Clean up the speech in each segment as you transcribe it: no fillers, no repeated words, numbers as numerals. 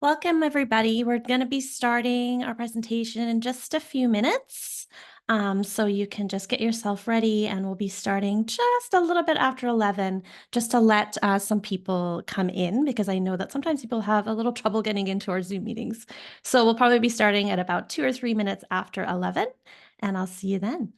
Welcome, everybody. We're going to be starting our presentation in just a few minutes. So you can just get yourself ready, and we'll be starting just a little bit after 11, just to let some people come in, because I know that sometimes people have a little trouble getting into our Zoom meetings. So we'll probably be starting at about 2 or 3 minutes after 11, and I'll see you then.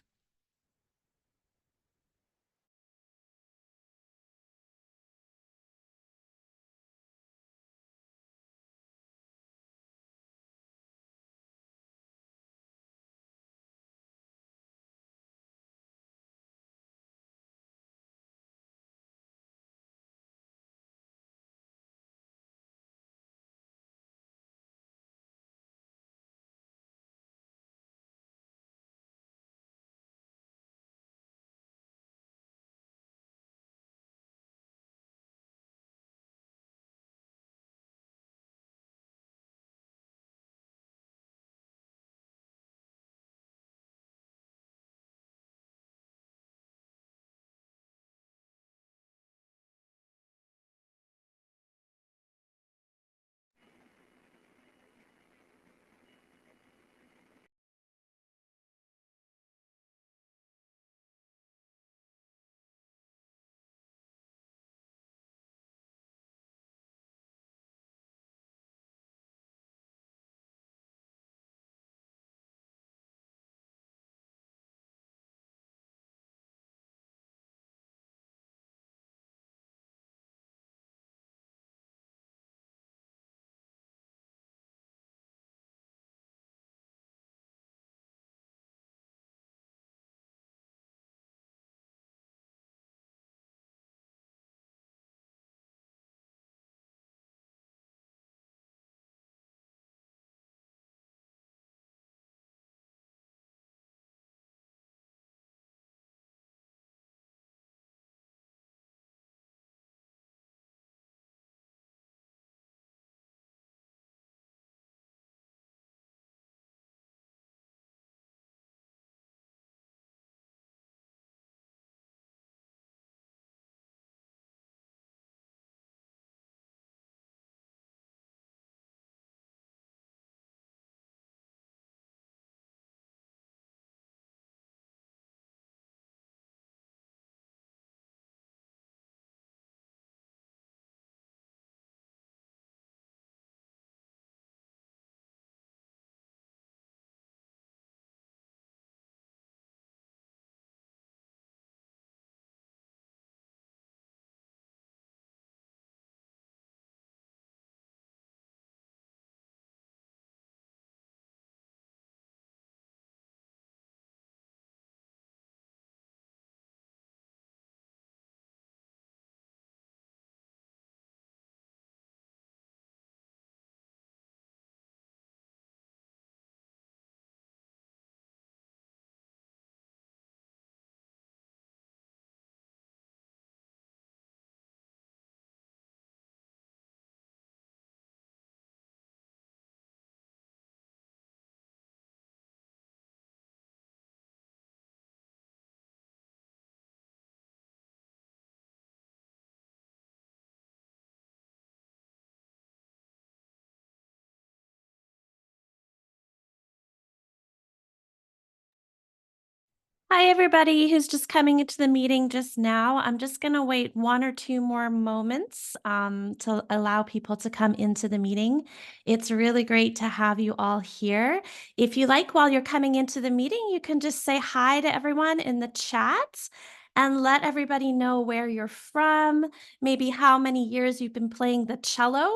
Hi, everybody who's just coming into the meeting just now. I'm just going to wait 1 or 2 more moments to allow people to come into the meeting. It's really great to have you all here. If you like, while you're coming into the meeting, you can just say hi to everyone in the chat and let everybody know where you're from, maybe how many years you've been playing the cello.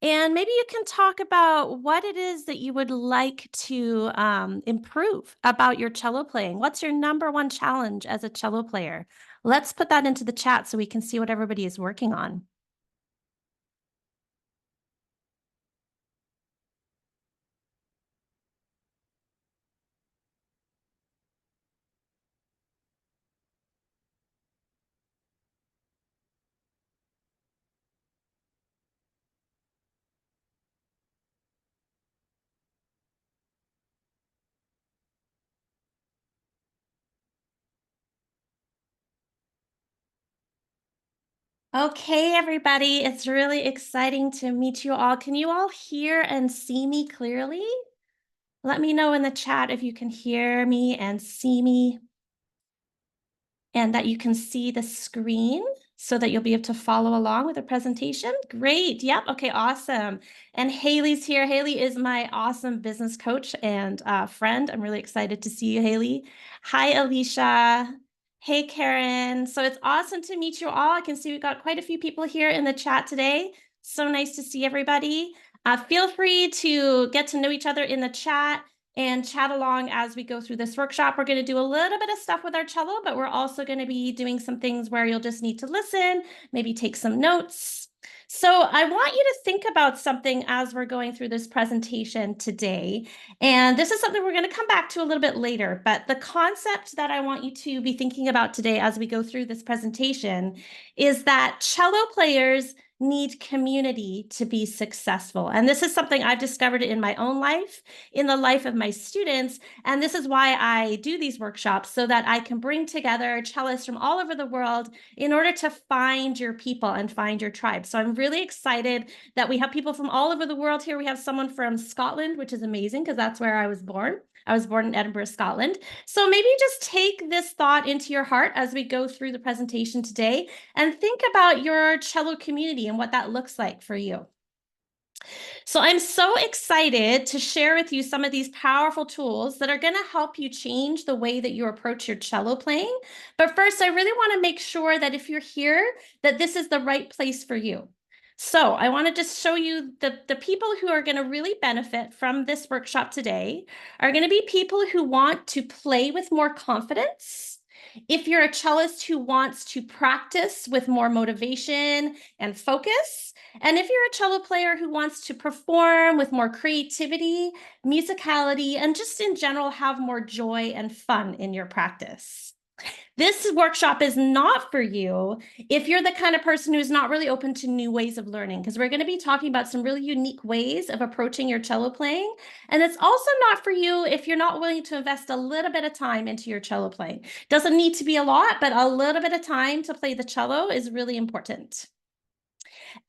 And maybe you can talk about what it is that you would like to improve about your cello playing. What's your number one challenge as a cello player? Let's put that into the chat so we can see what everybody is working on. Okay, everybody, it's really exciting to meet you all. Can you all hear and see me clearly? Let me know in the chat if you can hear me and see me and that you can see the screen so that you'll be able to follow along with the presentation. Great. Yep. Okay, awesome. And Haley's here. Haley is my awesome business coach and friend. I'm really excited to see you, Haley. Hi, Alicia. Hey, Karen. So it's awesome to meet you all. I can see we've got quite a few people here in the chat today. So nice to see everybody. Feel free to get to know each other in the chat and chat along as we go through this workshop. We're going to do a little bit of stuff with our cello, but we're also going to be doing some things where you'll just need to listen, maybe take some notes. So I want you to think about something as we're going through this presentation today. And this is something we're going to come back to a little bit later, but the concept that I want you to be thinking about today as we go through this presentation is that cello players need community to be successful. And this is something I've discovered in my own life, in the life of my students. And this is why I do these workshops, so that I can bring together cellists from all over the world in order to find your people and find your tribe. So I'm really excited that we have people from all over the world here. We have someone from Scotland, which is amazing because that's where I was born. I was born in Edinburgh, Scotland. So maybe just take this thought into your heart as we go through the presentation today and think about your cello community and what that looks like for you. So I'm so excited to share with you some of these powerful tools that are going to help you change the way that you approach your cello playing. But first, I really want to make sure that if you're here, that this is the right place for you. So I want to just show you the people who are going to really benefit from this workshop today are going to be people who want to play with more confidence. If you're a cellist who wants to practice with more motivation and focus, and if you're a cello player who wants to perform with more creativity, musicality, and just in general have more joy and fun in your practice. This workshop is not for you if you're the kind of person who's not really open to new ways of learning, because we're going to be talking about some really unique ways of approaching your cello playing. And it's also not for you if you're not willing to invest a little bit of time into your cello playing. Doesn't need to be a lot, but a little bit of time to play the cello is really important.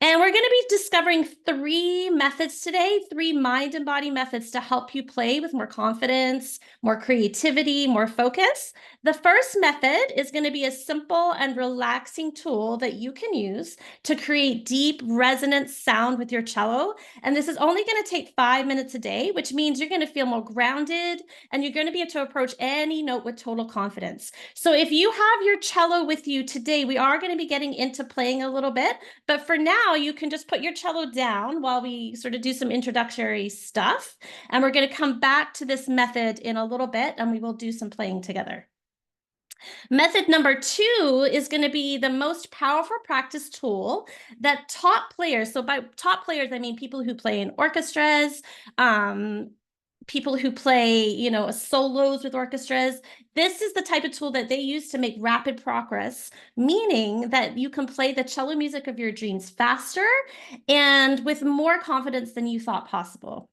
And we're going to be discovering 3 methods today, 3 mind and body methods to help you play with more confidence, more creativity, more focus. The first method is going to be a simple and relaxing tool that you can use to create deep resonant sound with your cello. And this is only going to take 5 minutes a day, which means you're going to feel more grounded and you're going to be able to approach any note with total confidence. So if you have your cello with you today, we are going to be getting into playing a little bit, but for now, you can just put your cello down while we sort of do some introductory stuff. And we're going to come back to this method in a little bit, and we will do some playing together. Method number 2 is going to be the most powerful practice tool that top players, so by top players, I mean people who play in orchestras, people who play, solos with orchestras. This is the type of tool that they use to make rapid progress, meaning that you can play the cello music of your dreams faster and with more confidence than you thought possible.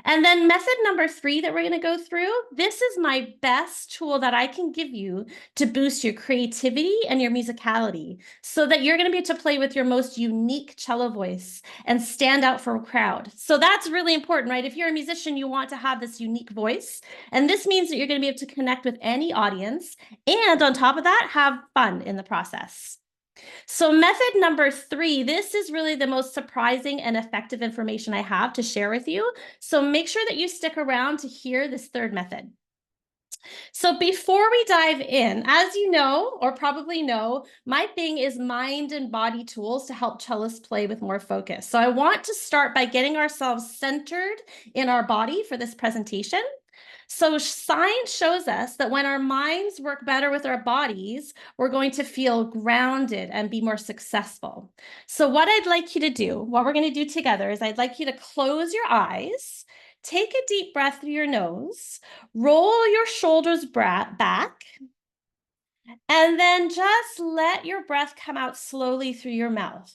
And then method number 3 that we're going to go through, this is my best tool that I can give you to boost your creativity and your musicality so that you're going to be able to play with your most unique cello voice and stand out for a crowd. So that's really important, right? If you're a musician, you want to have this unique voice. And this means that you're going to be able to connect with any audience and on top of that, have fun in the process. So method number 3, this is really the most surprising and effective information I have to share with you. So make sure that you stick around to hear this third method. So before we dive in, as you know, or probably know, my thing is mind and body tools to help cellists play with more focus. So I want to start by getting ourselves centered in our body for this presentation. So science shows us that when our minds work better with our bodies, we're going to feel grounded and be more successful. So what I'd like you to do, what we're going to do together is I'd like you to close your eyes, take a deep breath through your nose, roll your shoulders back, and then just let your breath come out slowly through your mouth.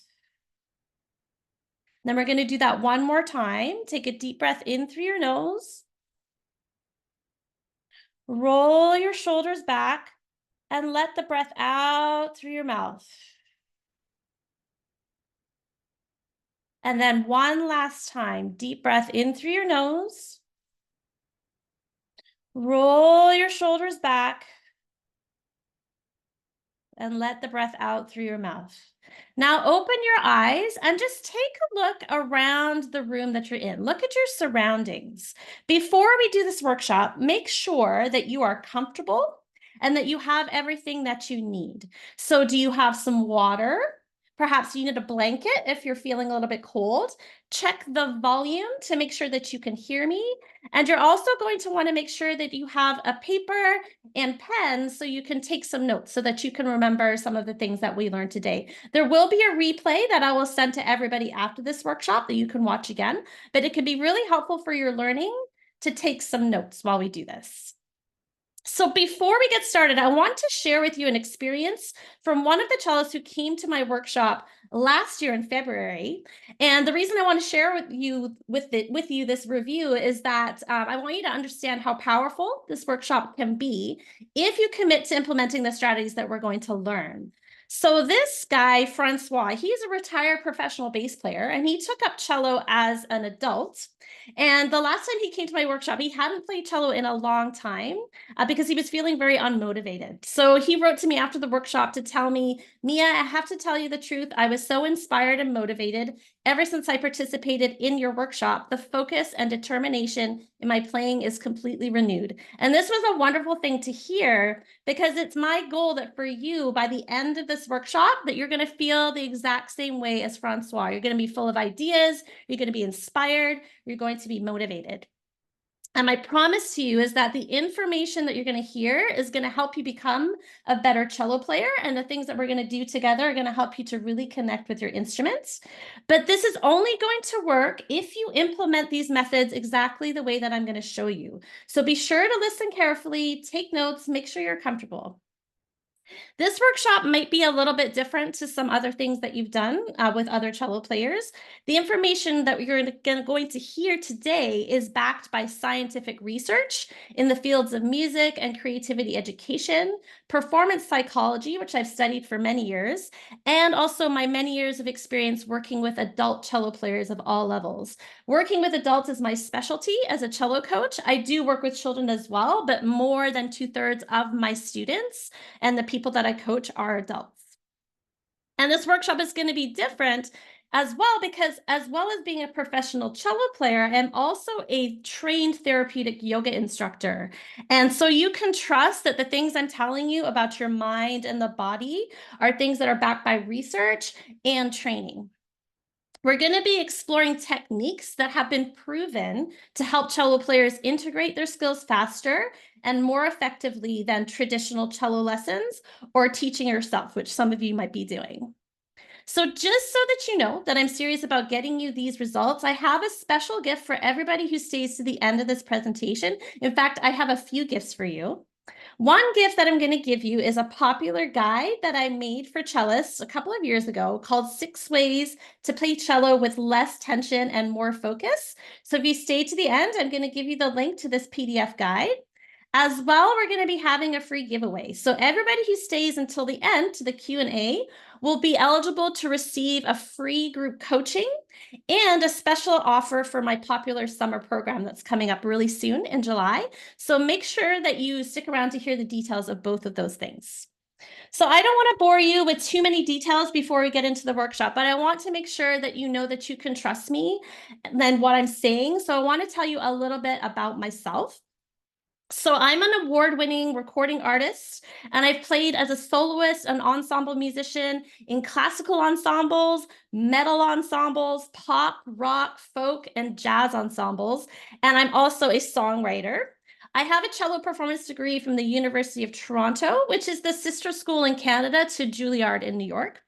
Then we're going to do that one more time. Take a deep breath in through your nose. Roll your shoulders back and let the breath out through your mouth. And then one last time, deep breath in through your nose. Roll your shoulders back and let the breath out through your mouth. Now open your eyes and just take a look around the room that you're in. Look at your surroundings. Before we do this workshop, make sure that you are comfortable and that you have everything that you need. So do you have some water? Perhaps you need a blanket if you're feeling a little bit cold. Check the volume to make sure that you can hear me. And you're also going to want to make sure that you have a paper and pen so you can take some notes so that you can remember some of the things that we learned today. There will be a replay that I will send to everybody after this workshop that you can watch again, but it can be really helpful for your learning to take some notes while we do this. So before we get started, I want to share with you an experience from one of the cellists who came to my workshop last year in February. And the reason I want to share with you this review is that I want you to understand how powerful this workshop can be if you commit to implementing the strategies that we're going to learn. So this guy, Francois, he's a retired professional bass player, and he took up cello as an adult. And the last time he came to my workshop, he hadn't played cello in a long time because he was feeling very unmotivated. So he wrote to me after the workshop to tell me, Mia, I have to tell you the truth. I was so inspired and motivated ever since I participated in your workshop. The focus and determination in my playing is completely renewed. And this was a wonderful thing to hear because it's my goal that for you, by the end of this workshop, that you're going to feel the exact same way as Francois. You're going to be full of ideas. You're going to be inspired. You're going to be motivated. And my promise to you is that the information that you're going to hear is going to help you become a better cello player. And the things that we're going to do together are going to help you to really connect with your instruments. But this is only going to work if you implement these methods exactly the way that I'm going to show you. So be sure to listen carefully, take notes, make sure you're comfortable. This workshop might be a little bit different to some other things that you've done with other cello players. The information that you're going to hear today is backed by scientific research in the fields of music and creativity education, performance psychology, which I've studied for many years, and also my many years of experience working with adult cello players of all levels. Working with adults is my specialty as a cello coach. I do work with children as well, but more than 2/3 of my students and the people that I coach are adults. And this workshop is going to be different as well because as well as being a professional cello player, I'm also a trained therapeutic yoga instructor. And so you can trust that the things I'm telling you about your mind and the body are things that are backed by research and training. We're going to be exploring techniques that have been proven to help cello players integrate their skills faster and more effectively than traditional cello lessons or teaching yourself, which some of you might be doing. So just so that you know that I'm serious about getting you these results, I have a special gift for everybody who stays to the end of this presentation. In fact, I have a few gifts for you. One gift that I'm going to give you is a popular guide that I made for cellists a couple of years ago called 6 Ways to Play Cello with Less Tension and More Focus. So if you stay to the end, I'm going to give you the link to this PDF guide. As well, we're going to be having a free giveaway. So everybody who stays until the end to the Q&A will be eligible to receive a free group coaching and a special offer for my popular summer program that's coming up really soon in July. So make sure that you stick around to hear the details of both of those things. So I don't want to bore you with too many details before we get into the workshop, but I want to make sure that you know that you can trust me and what I'm saying. So I want to tell you a little bit about myself. So I'm an award-winning recording artist, and I've played as a soloist and ensemble musician in classical ensembles, metal ensembles, pop, rock, folk, and jazz ensembles. And I'm also a songwriter. I have a cello performance degree from the University of Toronto, which is the sister school in Canada to Juilliard in New York.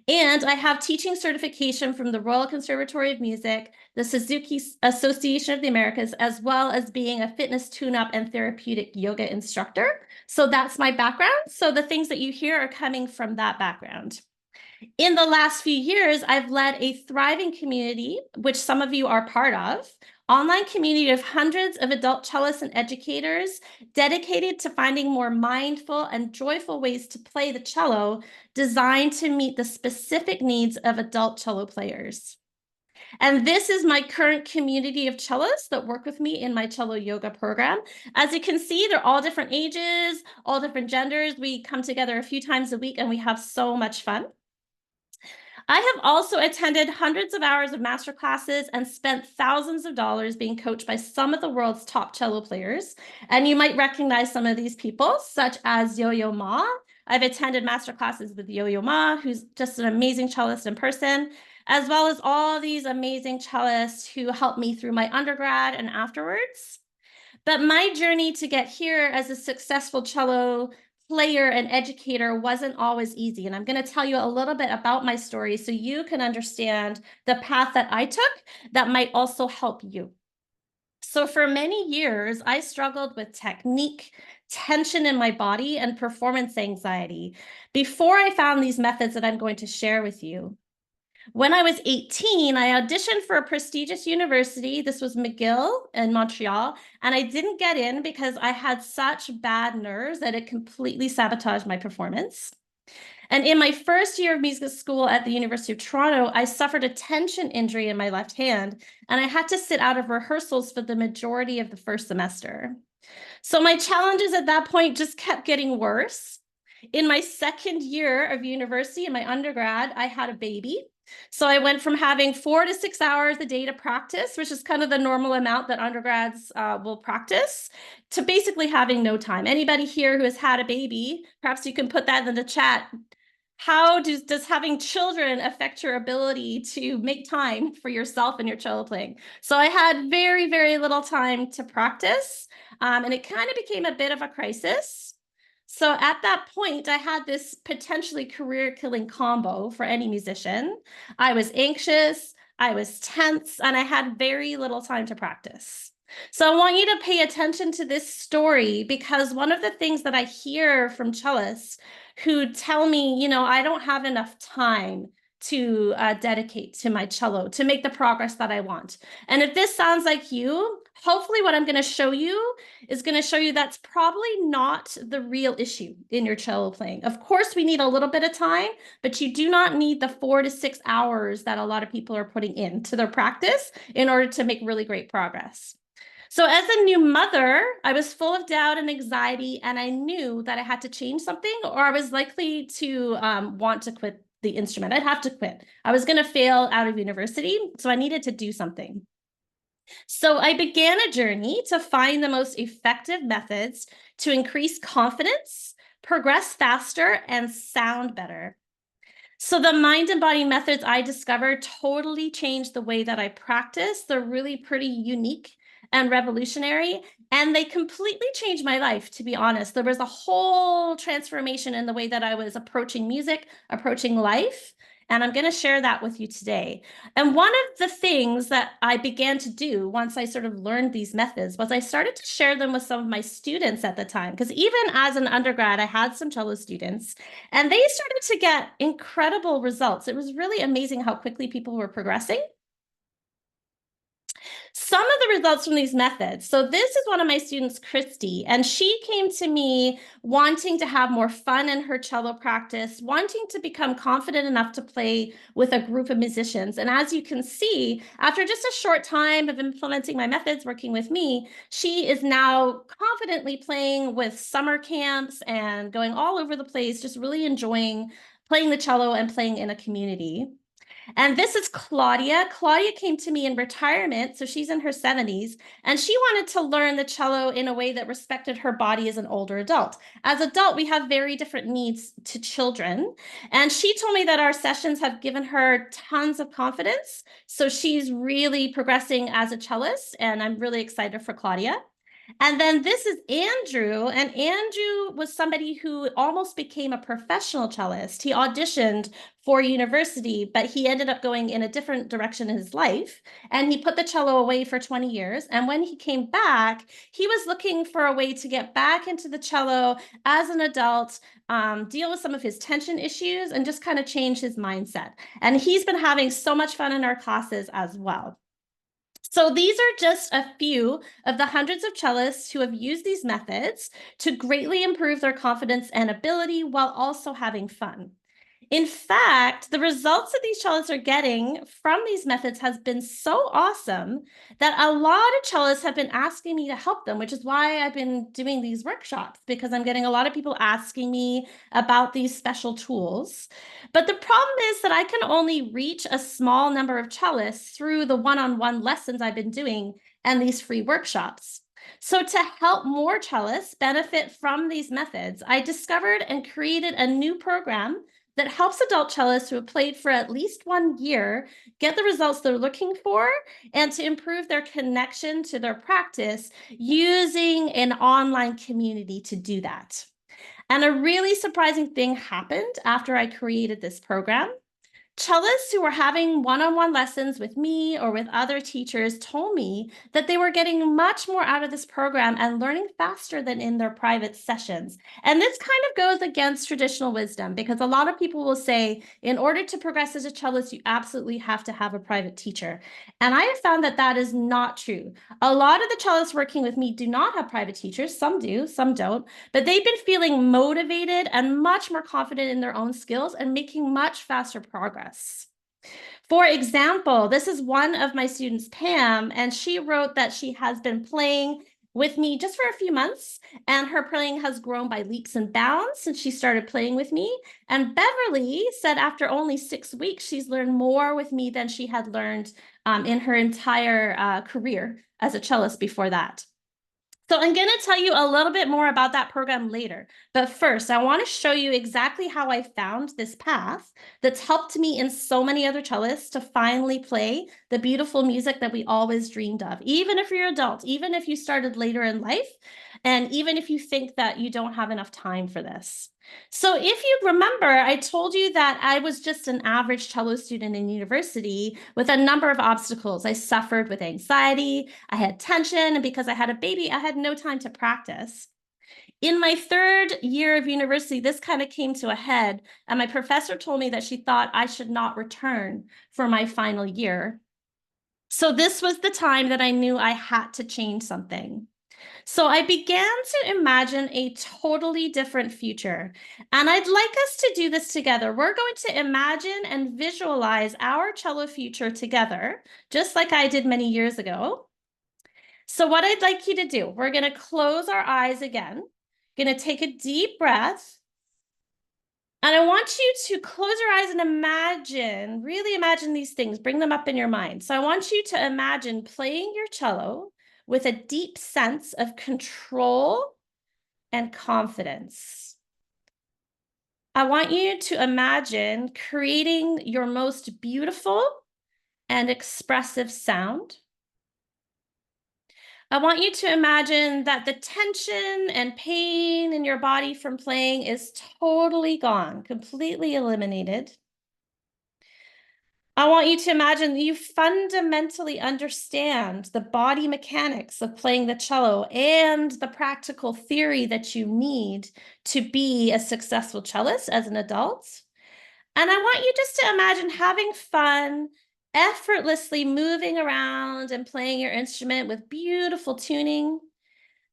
And I have teaching certification from the Royal Conservatory of Music, the Suzuki Association of the Americas, as well as being a fitness tune-up and therapeutic yoga instructor. So that's my background. So the things that you hear are coming from that background. In the last few years, I've led a thriving community, which some of you are part of, online community of hundreds of adult cellists and educators dedicated to finding more mindful and joyful ways to play the cello, designed to meet the specific needs of adult cello players. And this is my current community of cellists that work with me in my cello yoga program. As you can see, they're all different ages, all different genders. We come together a few times a week and we have so much fun. I have also attended hundreds of hours of master classes and spent thousands of dollars being coached by some of the world's top cello players. And you might recognize some of these people, such as Yo-Yo Ma. I've attended master classes with Yo-Yo Ma, who's just an amazing cellist in person, as well as all these amazing cellists who helped me through my undergrad and afterwards. But my journey to get here as a successful cello player and educator wasn't always easy. And I'm going to tell you a little bit about my story so you can understand the path that I took that might also help you. So for many years, I struggled with technique, tension in my body, and performance anxiety before I found these methods that I'm going to share with you. When I was 18, I auditioned for a prestigious university. This was McGill in Montreal, and I didn't get in because I had such bad nerves that it completely sabotaged my performance. And in my first year of music school at the University of Toronto, I suffered a tension injury in my left hand, and I had to sit out of rehearsals for the majority of the first semester. So my challenges at that point just kept getting worse. In my second year of university, in my undergrad, I had a baby. So I went from having 4 to 6 hours a day to practice, which is kind of the normal amount that undergrads will practice, to basically having no time. Anybody here who has had a baby, perhaps you can put that in the chat. How does having children affect your ability to make time for yourself and your cello playing? So I had very, very little time to practice, and it kind of became a bit of a crisis. So at that point, I had this potentially career-killing combo for any musician. I was anxious, I was tense, and I had very little time to practice. So I want you to pay attention to this story because one of the things that I hear from cellists who tell me, I don't have enough time to dedicate to my cello to make the progress that I want. And if this sounds like you, hopefully what I'm going to show you is going to show you that's probably not the real issue in your cello playing. Of course, we need a little bit of time, but you do not need the 4 to 6 hours that a lot of people are putting into their practice in order to make really great progress. So as a new mother, I was full of doubt and anxiety, and I knew that I had to change something or I was likely to want to quit the instrument. I'd have to quit. I was going to fail out of university, so I needed to do something. So I began a journey to find the most effective methods to increase confidence, progress faster, and sound better. So the mind and body methods I discovered totally changed the way that I practice. They're really pretty unique and revolutionary, and they completely changed my life, to be honest. There was a whole transformation in the way that I was approaching music, approaching life, and I'm going to share that with you today. And one of the things that I began to do once I sort of learned these methods was I started to share them with some of my students at the time, because even as an undergrad, I had some cello students, and they started to get incredible results. It was really amazing how quickly people were progressing. Some of the results from these methods. So this is one of my students, Christy, and she came to me wanting to have more fun in her cello practice, wanting to become confident enough to play with a group of musicians. And as you can see, after just a short time of implementing my methods, working with me, she is now confidently playing with summer camps and going all over the place, just really enjoying playing the cello and playing in a community. And this is Claudia. Claudia came to me in retirement, so she's in her 70s, and she wanted to learn the cello in a way that respected her body as an older adult. As adult, we have very different needs to children, and she told me that our sessions have given her tons of confidence, so she's really progressing as a cellist, and I'm really excited for Claudia. And then this is Andrew, and Andrew was somebody who almost became a professional cellist. He auditioned for university, but he ended up going in a different direction in his life, and he put the cello away for 20 years. And when he came back, he was looking for a way to get back into the cello as an adult, deal with some of his tension issues, and just kind of change his mindset. And he's been having so much fun in our classes as well. So these are just a few of the hundreds of cellists who have used these methods to greatly improve their confidence and ability while also having fun. In fact, the results that these cellists are getting from these methods has been so awesome that a lot of cellists have been asking me to help them, which is why I've been doing these workshops, because I'm getting a lot of people asking me about these special tools. But the problem is that I can only reach a small number of cellists through the one-on-one lessons I've been doing and these free workshops. So to help more cellists benefit from these methods, I discovered and created a new program that helps adult cellists who have played for at least 1 year get the results they're looking for and to improve their connection to their practice using an online community to do that. And a really surprising thing happened after I created this program. Cellists who were having one-on-one lessons with me or with other teachers told me that they were getting much more out of this program and learning faster than in their private sessions. And this kind of goes against traditional wisdom, because a lot of people will say, in order to progress as a cellist, you absolutely have to have a private teacher. And I have found that that is not true. A lot of the cellists working with me do not have private teachers. Some do, some don't, but they've been feeling motivated and much more confident in their own skills and making much faster progress. For example, this is one of my students, Pam, and she wrote that she has been playing with me just for a few months, and her playing has grown by leaps and bounds since she started playing with me. And Beverly said after only 6 weeks, she's learned more with me than she had learned in her entire career as a cellist before that. So I'm going to tell you a little bit more about that program later. But first, I want to show you exactly how I found this path that's helped me and so many other cellists to finally play the beautiful music that we always dreamed of, even if you're an adult, even if you started later in life, and even if you think that you don't have enough time for this. So if you remember, I told you that I was just an average cello student in university with a number of obstacles. I suffered with anxiety, I had tension, and because I had a baby, I had no time to practice. In my 3rd year of university, this kind of came to a head, and my professor told me that she thought I should not return for my final year. So this was the time that I knew I had to change something. So I began to imagine a totally different future. And I'd like us to do this together. We're going to imagine and visualize our cello future together, just like I did many years ago. So what I'd like you to do, we're going to close our eyes again, going to take a deep breath. And I want you to close your eyes and imagine, really imagine these things, bring them up in your mind. So I want you to imagine playing your cello with a deep sense of control and confidence. I want you to imagine creating your most beautiful and expressive sound. I want you to imagine that the tension and pain in your body from playing is totally gone, completely eliminated. I want you to imagine that you fundamentally understand the body mechanics of playing the cello and the practical theory that you need to be a successful cellist as an adult. And I want you just to imagine having fun, effortlessly moving around and playing your instrument with beautiful tuning.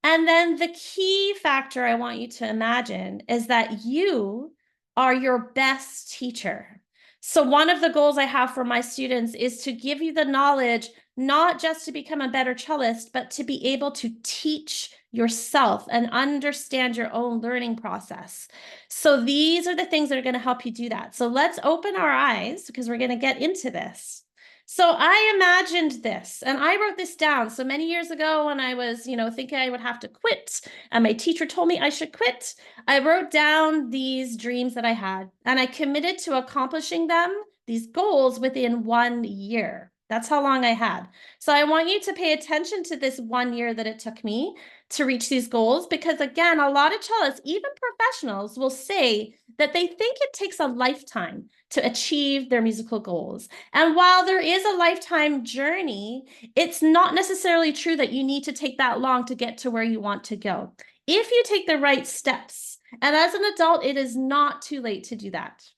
And then the key factor I want you to imagine is that you are your best teacher. So one of the goals I have for my students is to give you the knowledge, not just to become a better cellist, but to be able to teach yourself and understand your own learning process. So these are the things that are going to help you do that. So let's open our eyes because we're going to get into this. So I imagined this and I wrote this down. So many years ago when I was, thinking I would have to quit and my teacher told me I should quit, I wrote down these dreams that I had and I committed to accomplishing them, these goals within 1 year. That's how long I had. So I want you to pay attention to this 1 year that it took me to reach these goals, because again, a lot of cellists, even professionals, will say that they think it takes a lifetime to achieve their musical goals. And while there is a lifetime journey, it's not necessarily true that you need to take that long to get to where you want to go. If you take the right steps, and as an adult, it is not too late to do that.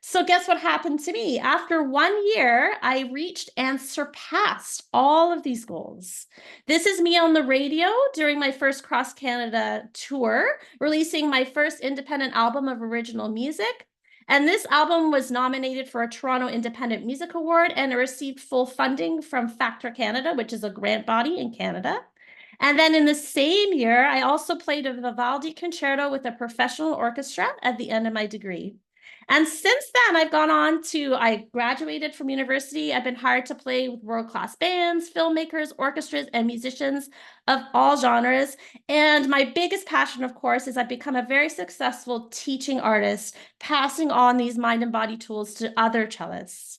So guess what happened to me? After 1 year, I reached and surpassed all of these goals. This is me on the radio during my first cross-Canada tour, releasing my first independent album of original music. And this album was nominated for a Toronto Independent Music Award, and it received full funding from Factor Canada, which is a grant body in Canada. And then in the same year, I also played a Vivaldi concerto with a professional orchestra at the end of my degree. And since then, I graduated from university. I've been hired to play with world-class bands, filmmakers, orchestras, and musicians of all genres. And my biggest passion, of course, is I've become a very successful teaching artist, passing on these mind and body tools to other cellists.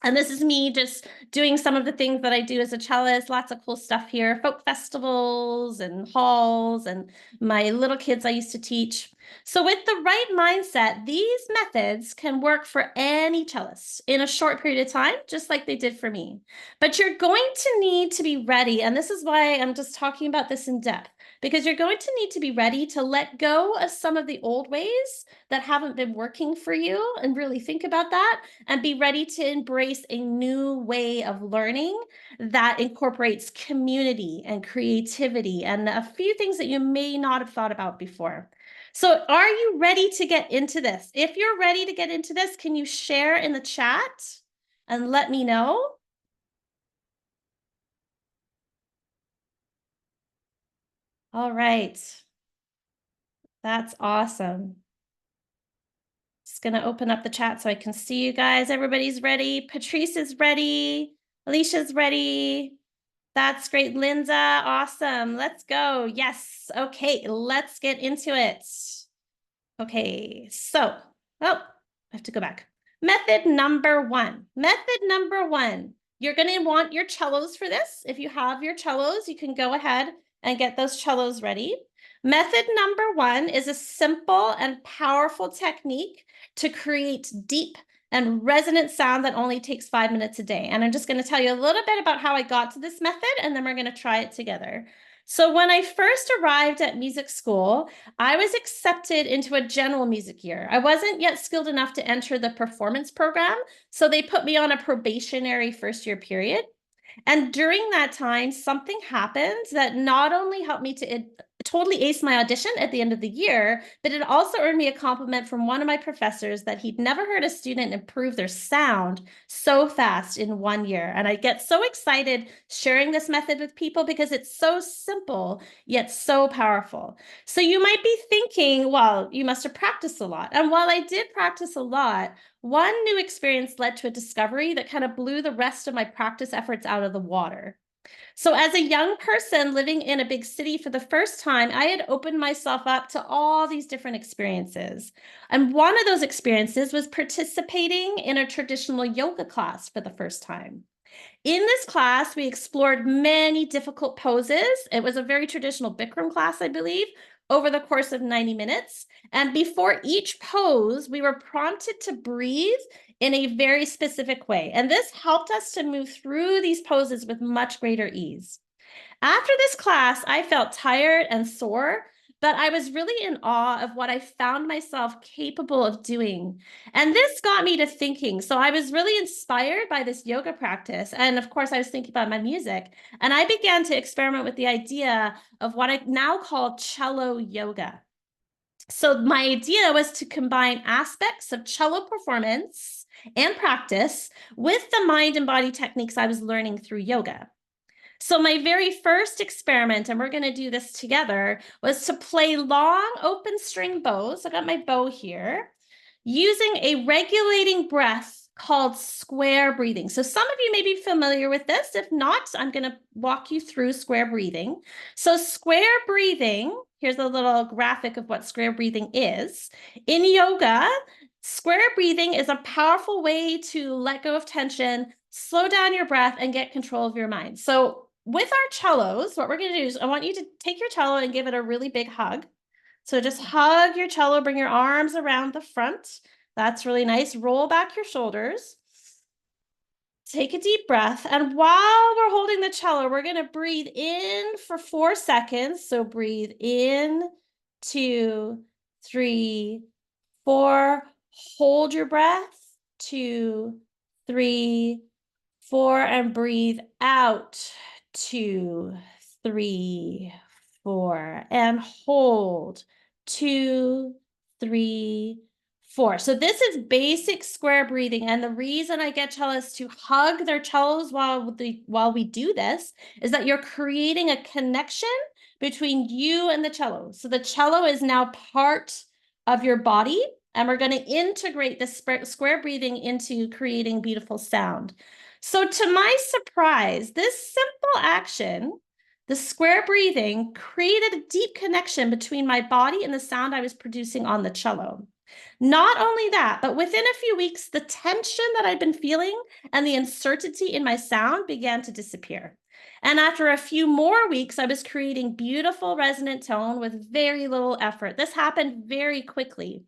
And this is me just doing some of the things that I do as a cellist, lots of cool stuff here, folk festivals and halls and my little kids I used to teach. So with the right mindset, these methods can work for any cellist in a short period of time, just like they did for me. But you're going to need to be ready, and this is why I'm just talking about this in depth, because you're going to need to be ready to let go of some of the old ways that haven't been working for you and really think about that and be ready to embrace a new way of learning that incorporates community and creativity and a few things that you may not have thought about before. So are you ready to get into this? If you're ready to get into this, can you share in the chat and let me know? All right. That's awesome. Just going to open up the chat so I can see you guys. Everybody's ready. Patrice is ready. Alicia's ready. That's great, Linda. Awesome. Let's go. Yes. Okay, let's get into it. Okay, so, I have to go back. Method number one. Method number one. You're going to want your cellos for this. If you have your cellos, you can go ahead and get those cellos ready. Method number one is a simple and powerful technique to create deep and resonant sound that only takes 5 minutes a day. And I'm just going to tell you a little bit about how I got to this method, and then we're going to try it together. So when I first arrived at music school, I was accepted into a general music year. I wasn't yet skilled enough to enter the performance program, so they put me on a probationary first year period. And during that time, something happened that not only helped me to totally ace my audition at the end of the year, but it also earned me a compliment from one of my professors that he'd never heard a student improve their sound so fast in 1 year. And I get so excited sharing this method with people because it's so simple, yet so powerful. So you might be thinking, well, you must have practiced a lot. And while I did practice a lot, one new experience led to a discovery that kind of blew the rest of my practice efforts out of the water. So as a young person living in a big city for the first time, I had opened myself up to all these different experiences. And one of those experiences was participating in a traditional yoga class for the first time. In this class, we explored many difficult poses. It was a very traditional Bikram class, I believe, over the course of 90 minutes. And before each pose, we were prompted to breathe in a very specific way. And this helped us to move through these poses with much greater ease. After this class, I felt tired and sore, but I was really in awe of what I found myself capable of doing. And this got me to thinking. So I was really inspired by this yoga practice. And of course, I was thinking about my music. And I began to experiment with the idea of what I now call cello yoga. So my idea was to combine aspects of cello performance and practice with the mind and body techniques I was learning through yoga. So my very first experiment, and we're going to do this together, was to play long open string bows. I got my bow here, using a regulating breath called square breathing. So some of you may be familiar with this. If not, I'm going to walk you through square breathing. So square breathing, here's a little graphic of what square breathing is. In yoga, square breathing is a powerful way to let go of tension, slow down your breath, and get control of your mind. So with our cellos, what we're going to do is I want you to take your cello and give it a really big hug. So just hug your cello, bring your arms around the front. That's really nice. Roll back your shoulders. Take a deep breath. And while we're holding the cello, we're going to breathe in for 4 seconds. So breathe in, 2, 3, 4. Hold your breath. 2, 3, 4, and breathe out. 2, 3, 4, and hold. 2, 3, 4. So this is basic square breathing. And the reason I get cellists to hug their cellos while we do this is that you're creating a connection between you and the cello. So the cello is now part of your body, and we're going to integrate the square breathing into creating beautiful sound. So to my surprise, this simple action, the square breathing, created a deep connection between my body and the sound I was producing on the cello. Not only that, but within a few weeks, the tension that I'd been feeling and the uncertainty in my sound began to disappear. And after a few more weeks, I was creating beautiful resonant tone with very little effort. This happened very quickly.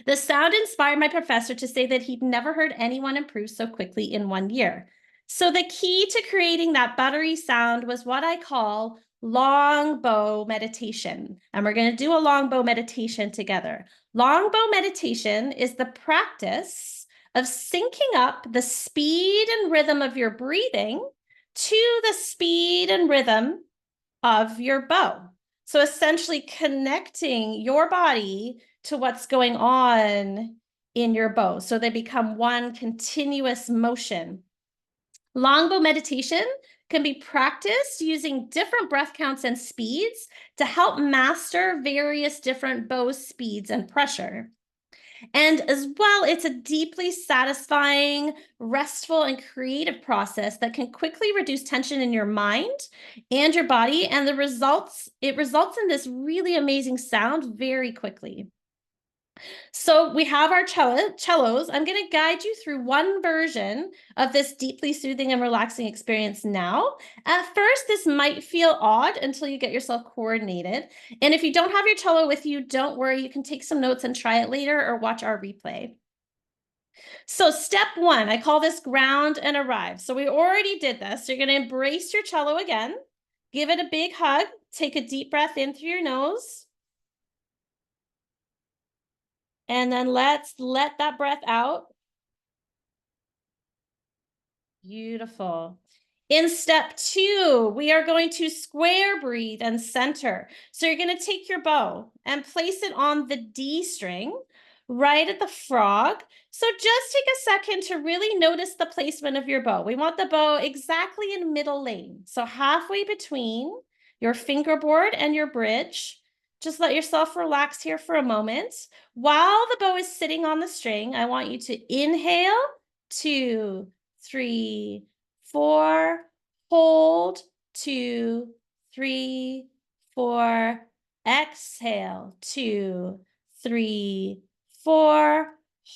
The sound inspired my professor to say that he'd never heard anyone improve so quickly in 1 year. So the key to creating that buttery sound was what I call long bow meditation. And we're going to do a long bow meditation together. Long bow meditation is the practice of syncing up the speed and rhythm of your breathing to the speed and rhythm of your bow. So essentially connecting your body to what's going on in your bow. So they become one continuous motion. Long bow meditation can be practiced using different breath counts and speeds to help master various different bow speeds and pressure. And as well, it's a deeply satisfying, restful, and creative process that can quickly reduce tension in your mind and your body. And it results in this really amazing sound very quickly. So we have our cellos. I'm going to guide you through one version of this deeply soothing and relaxing experience now. At first, this might feel odd until you get yourself coordinated. And if you don't have your cello with you, don't worry. You can take some notes and try it later or watch our replay. So step 1, I call this ground and arrive. So we already did this. You're going to embrace your cello again. Give it a big hug. Take a deep breath in through your nose. And then let's let that breath out. Beautiful. In step 2, we are going to square breathe and center. So you're going to take your bow and place it on the D string right at the frog. So just take a second to really notice the placement of your bow. We want the bow exactly in middle lane. So halfway between your fingerboard and your bridge. Just let yourself relax here for a moment. While the bow is sitting on the string, I want you to inhale, 2, 3, 4, hold, 2, 3, 4, exhale, 2, 3, 4,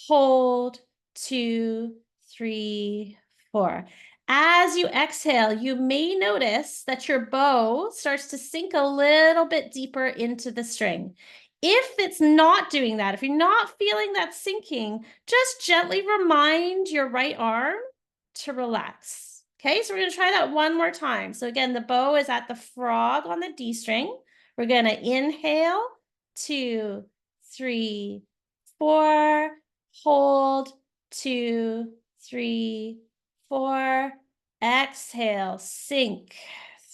hold, 2, 3, 4. As you exhale, you may notice that your bow starts to sink a little bit deeper into the string. If it's not doing that, if you're not feeling that sinking, just gently remind your right arm to relax. Okay, so we're going to try that one more time. So again, the bow is at the frog on the D string. We're going to inhale, 2, 3, 4, hold, 2, 3, 4, exhale, sink,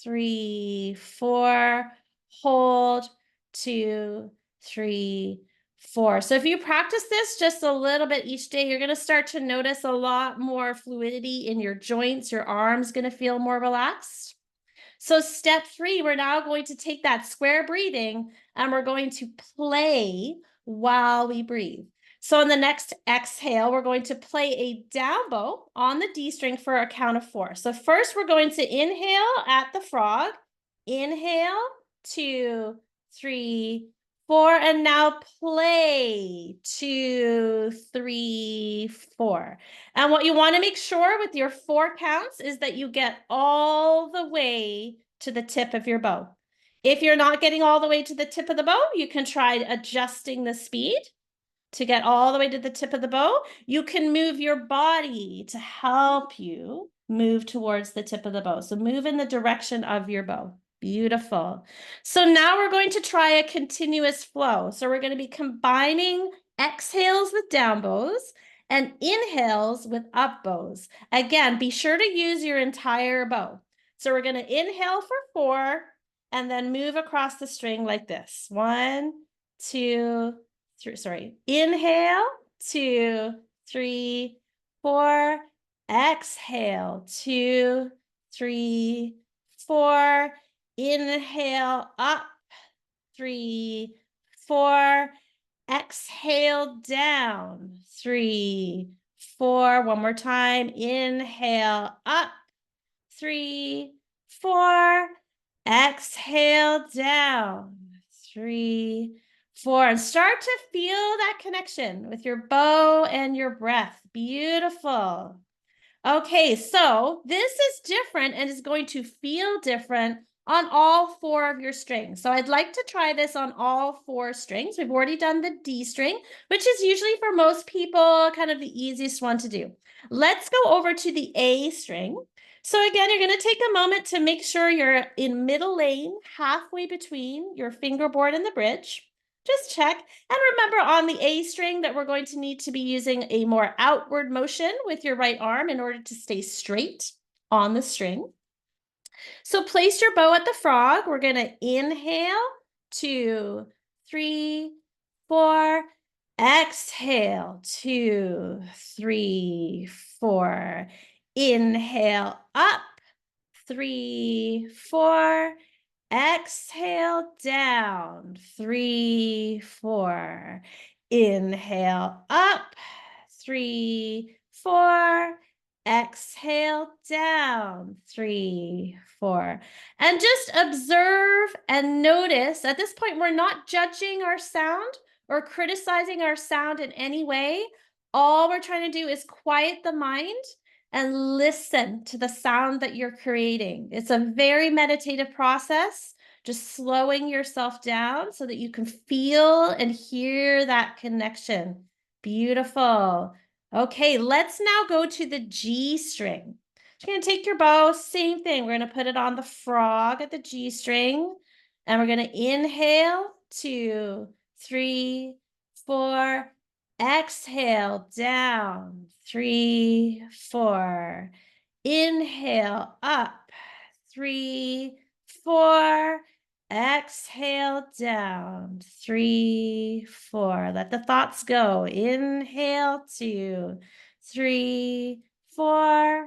3, 4, hold, 2, 3, 4. So if you practice this just a little bit each day, you're going to start to notice a lot more fluidity in your joints. Your arm's going to feel more relaxed. So step 3, we're now going to take that square breathing and we're going to play while we breathe. So on the next exhale, we're going to play a down bow on the D string for a count of 4. So first we're going to inhale at the frog. Inhale, 2, 3, 4, and now play 2, 3, 4. And what you want to make sure with your 4 counts is that you get all the way to the tip of your bow. If you're not getting all the way to the tip of the bow, you can try adjusting the speed to get all the way to the tip of the bow. You can move your body to help you move towards the tip of the bow. So move in the direction of your bow. Beautiful. So now we're going to try a continuous flow. So we're going to be combining exhales with down bows and inhales with up bows. Again, be sure to use your entire bow. So we're going to inhale for 4 and then move across the string like this. 1, 2, Inhale, 2, 3, 4. Exhale, 2, 3, 4. Inhale, up, 3, 4. Exhale, down, 3, 4. One more time. Inhale, up, 3, 4. Exhale, down, 3, 4. And start to feel that connection with your bow and your breath. Beautiful. Okay, so this is different and is going to feel different on all 4 of your strings. So I'd like to try this on all 4 strings. We've already done the D string, which is usually for most people kind of the easiest one to do. Let's go over to the A string. So again, you're going to take a moment to make sure you're in middle lane, halfway between your fingerboard and the bridge. Just check. And remember on the A string that we're going to need to be using a more outward motion with your right arm in order to stay straight on the string. So place your bow at the frog. We're going to inhale, 2, 3, 4. Exhale, 2, 3, 4. Inhale, up, 3, 4. Exhale, down, 3, 4. Inhale, up, 3, 4. Exhale, down, 3, 4. And just observe and notice. At this point, we're not judging our sound or criticizing our sound in any way. All we're trying to do is quiet the mind and listen to the sound that you're creating. It's a very meditative process, just slowing yourself down so that you can feel and hear that connection. Beautiful. Okay, let's now go to the G string. You're going to take your bow, same thing. We're going to put it on the frog at the G string, and we're going to inhale, 2, 3, 4. Exhale, down, 3, 4. Inhale, up, 3, 4. Exhale, down, 3, 4. Let the thoughts go. Inhale, 2, 3, 4.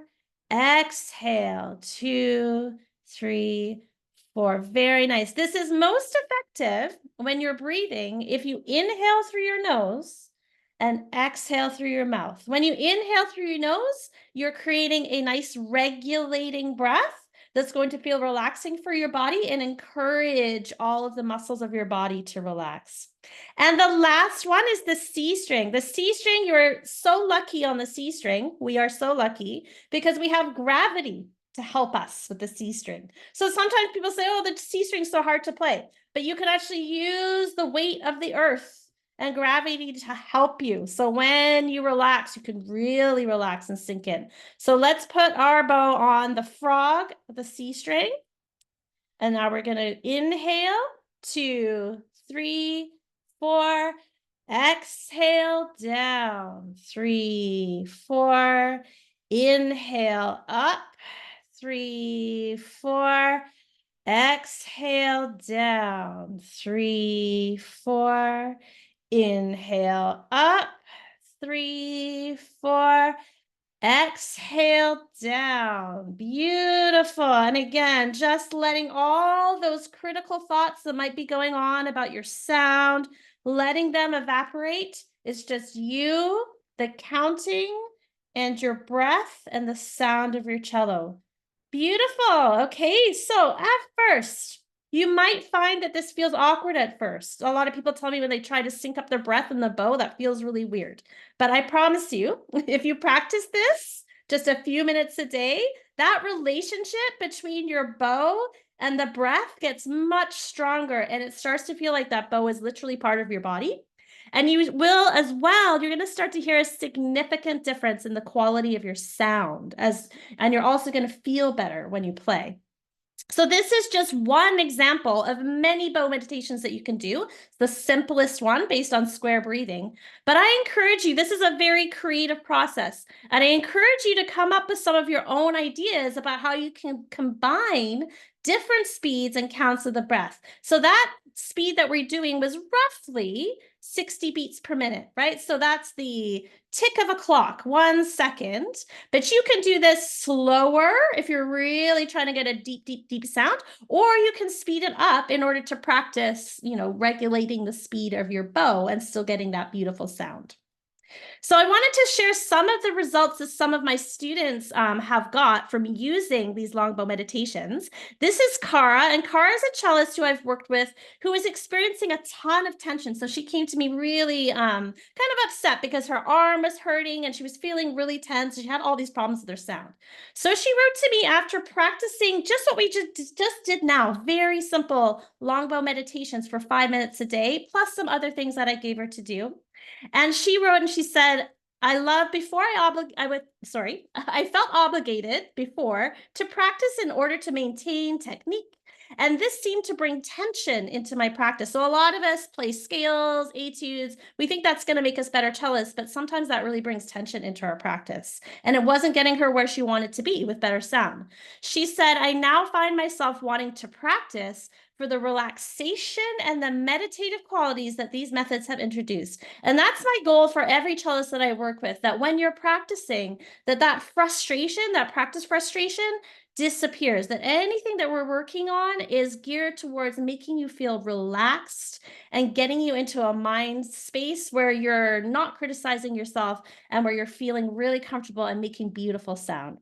Exhale, 2, 3, 4. Very nice. This is most effective when you're breathing if you inhale through your nose and exhale through your mouth. When you inhale through your nose, you're creating a nice regulating breath that's going to feel relaxing for your body and encourage all of the muscles of your body to relax. And the last one is the C string. The C string, you're so lucky on the C string. We are so lucky because we have gravity to help us with the C string. So sometimes people say, oh, the C string is so hard to play, but you can actually use the weight of the earth and gravity to help you. So when you relax, you can really relax and sink in. So let's put our bow on the frog, the C string. And now we're going to inhale, 2, 3, 4. Exhale, down, 3, 4. Inhale, up, 3, 4. Exhale, down, 3, 4. Inhale, up, 3, 4. Exhale, down. Beautiful. And again, just letting all those critical thoughts that might be going on about your sound, letting them evaporate. It's just you, the counting, and your breath and the sound of your cello. Beautiful. Okay, so at first, you might find that this feels awkward at first. A lot of people tell me when they try to sync up their breath in the bow, that feels really weird. But I promise you, if you practice this just a few minutes a day, that relationship between your bow and the breath gets much stronger, and it starts to feel like that bow is literally part of your body. And you will as well, you're going to start to hear a significant difference in the quality of your sound, and you're also going to feel better when you play. So this is just one example of many bow meditations that you can do. It's the simplest one based on square breathing. But I encourage you, this is a very creative process. And I encourage you to come up with some of your own ideas about how you can combine different speeds and counts of the breath. So that speed that we're doing was roughly 60 beats per minute, right? So that's the tick of a clock, 1 second. But you can do this slower if you're really trying to get a deep, deep, deep sound, or you can speed it up in order to practice, regulating the speed of your bow and still getting that beautiful sound. So I wanted to share some of the results that some of my students have got from using these longbow meditations. This is Cara, and Cara is a cellist who I've worked with who is experiencing a ton of tension. So she came to me really kind of upset because her arm was hurting and she was feeling really tense. She had all these problems with her sound. So she wrote to me after practicing just what we just did now, very simple longbow meditations for 5 minutes a day, plus some other things that I gave her to do. And she wrote and she said, I felt obligated before to practice in order to maintain technique. And this seemed to bring tension into my practice. So a lot of us play scales, etudes. We think that's going to make us better cellists, but sometimes that really brings tension into our practice. And it wasn't getting her where she wanted to be with better sound. She said, I now find myself wanting to practice for the relaxation and the meditative qualities that these methods have introduced. And that's my goal for every cellist that I work with, that when you're practicing, that frustration, that practice frustration disappears, that anything that we're working on is geared towards making you feel relaxed and getting you into a mind space where you're not criticizing yourself and where you're feeling really comfortable and making beautiful sound.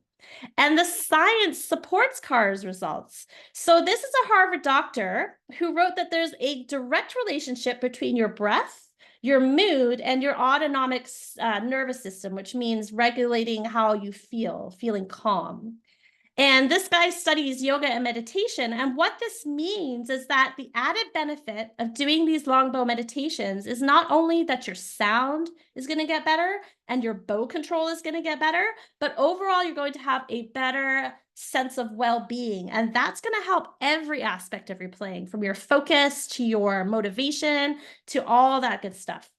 And the science supports Carr's results. So this is a Harvard doctor who wrote that there's a direct relationship between your breath, your mood, and your autonomic nervous system, which means regulating how you feel, feeling calm. And this guy studies yoga and meditation. And what this means is that the added benefit of doing these longbow meditations is not only that your sound is going to get better and your bow control is going to get better, but overall you're going to have a better sense of well-being. And that's going to help every aspect of your playing, from your focus to your motivation to all that good stuff.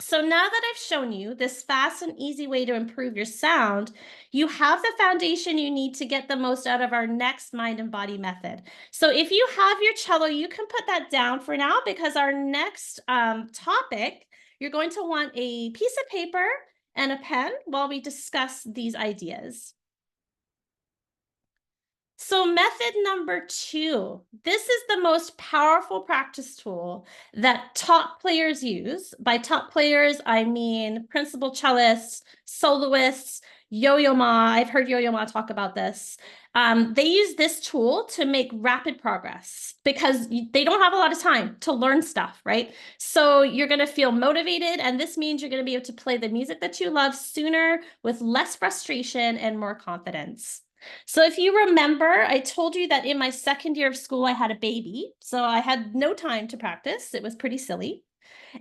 So now that I've shown you this fast and easy way to improve your sound, you have the foundation you need to get the most out of our next mind and body method. So if you have your cello, you can put that down for now, because our next topic, you're going to want a piece of paper and a pen while we discuss these ideas. So method number 2, this is the most powerful practice tool that top players use. By top players, I mean principal cellists, soloists, Yo-Yo Ma. I've heard Yo-Yo Ma talk about this. They use this tool to make rapid progress because they don't have a lot of time to learn stuff, right? So you're going to feel motivated, and this means you're going to be able to play the music that you love sooner with less frustration and more confidence. So if you remember, I told you that in my second year of school, I had a baby. So I had no time to practice. It was pretty silly.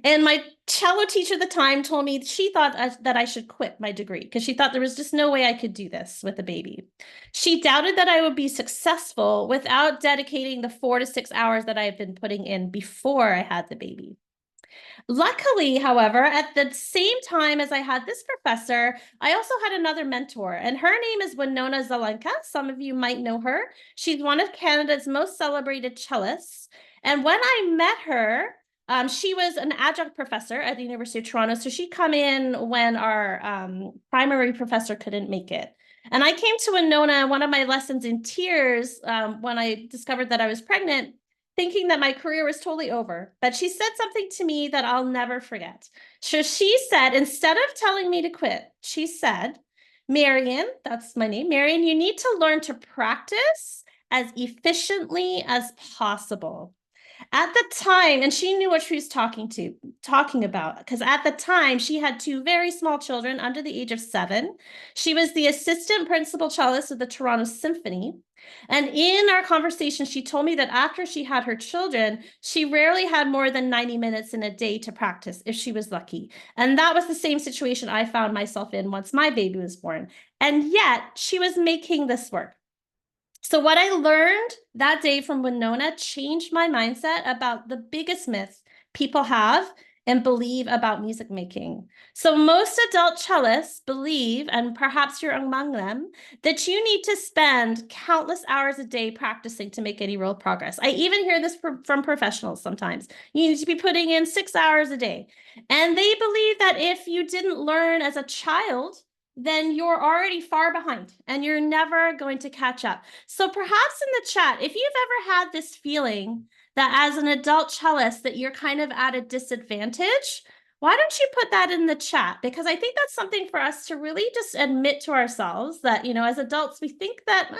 And my cello teacher at the time told me she thought that I should quit my degree because she thought there was just no way I could do this with a baby. She doubted that I would be successful without dedicating the 4 to 6 hours that I had been putting in before I had the baby. Luckily, however, at the same time as I had this professor, I also had another mentor, and her name is Winona Zelenka. Some of you might know her. She's one of Canada's most celebrated cellists. And when I met her, she was an adjunct professor at the University of Toronto. So she'd come in when our primary professor couldn't make it. And I came to Winona, one of my lessons, in tears when I discovered that I was pregnant, thinking that my career was totally over. But she said something to me that I'll never forget. So she said, instead of telling me to quit, she said, Marian, that's my name, Marian, you need to learn to practice as efficiently as possible. At the time, and she knew what she was talking about, because at the time she had 2 very small children under the age of 7. She was the assistant principal cellist of the Toronto Symphony. And in our conversation, she told me that after she had her children, she rarely had more than 90 minutes in a day to practice if she was lucky. And that was the same situation I found myself in once my baby was born. And yet she was making this work. So what I learned that day from Winona changed my mindset about the biggest myth people have and believe about music making. So most adult cellists believe, and perhaps you're among them, that you need to spend countless hours a day practicing to make any real progress. I even hear this from professionals sometimes. You need to be putting in 6 hours a day. And they believe that if you didn't learn as a child, then you're already far behind and you're never going to catch up. So perhaps in the chat, if you've ever had this feeling that as an adult cellist that you're kind of at a disadvantage, why don't you put that in the chat? Because I think that's something for us to really just admit to ourselves that, as adults, we think that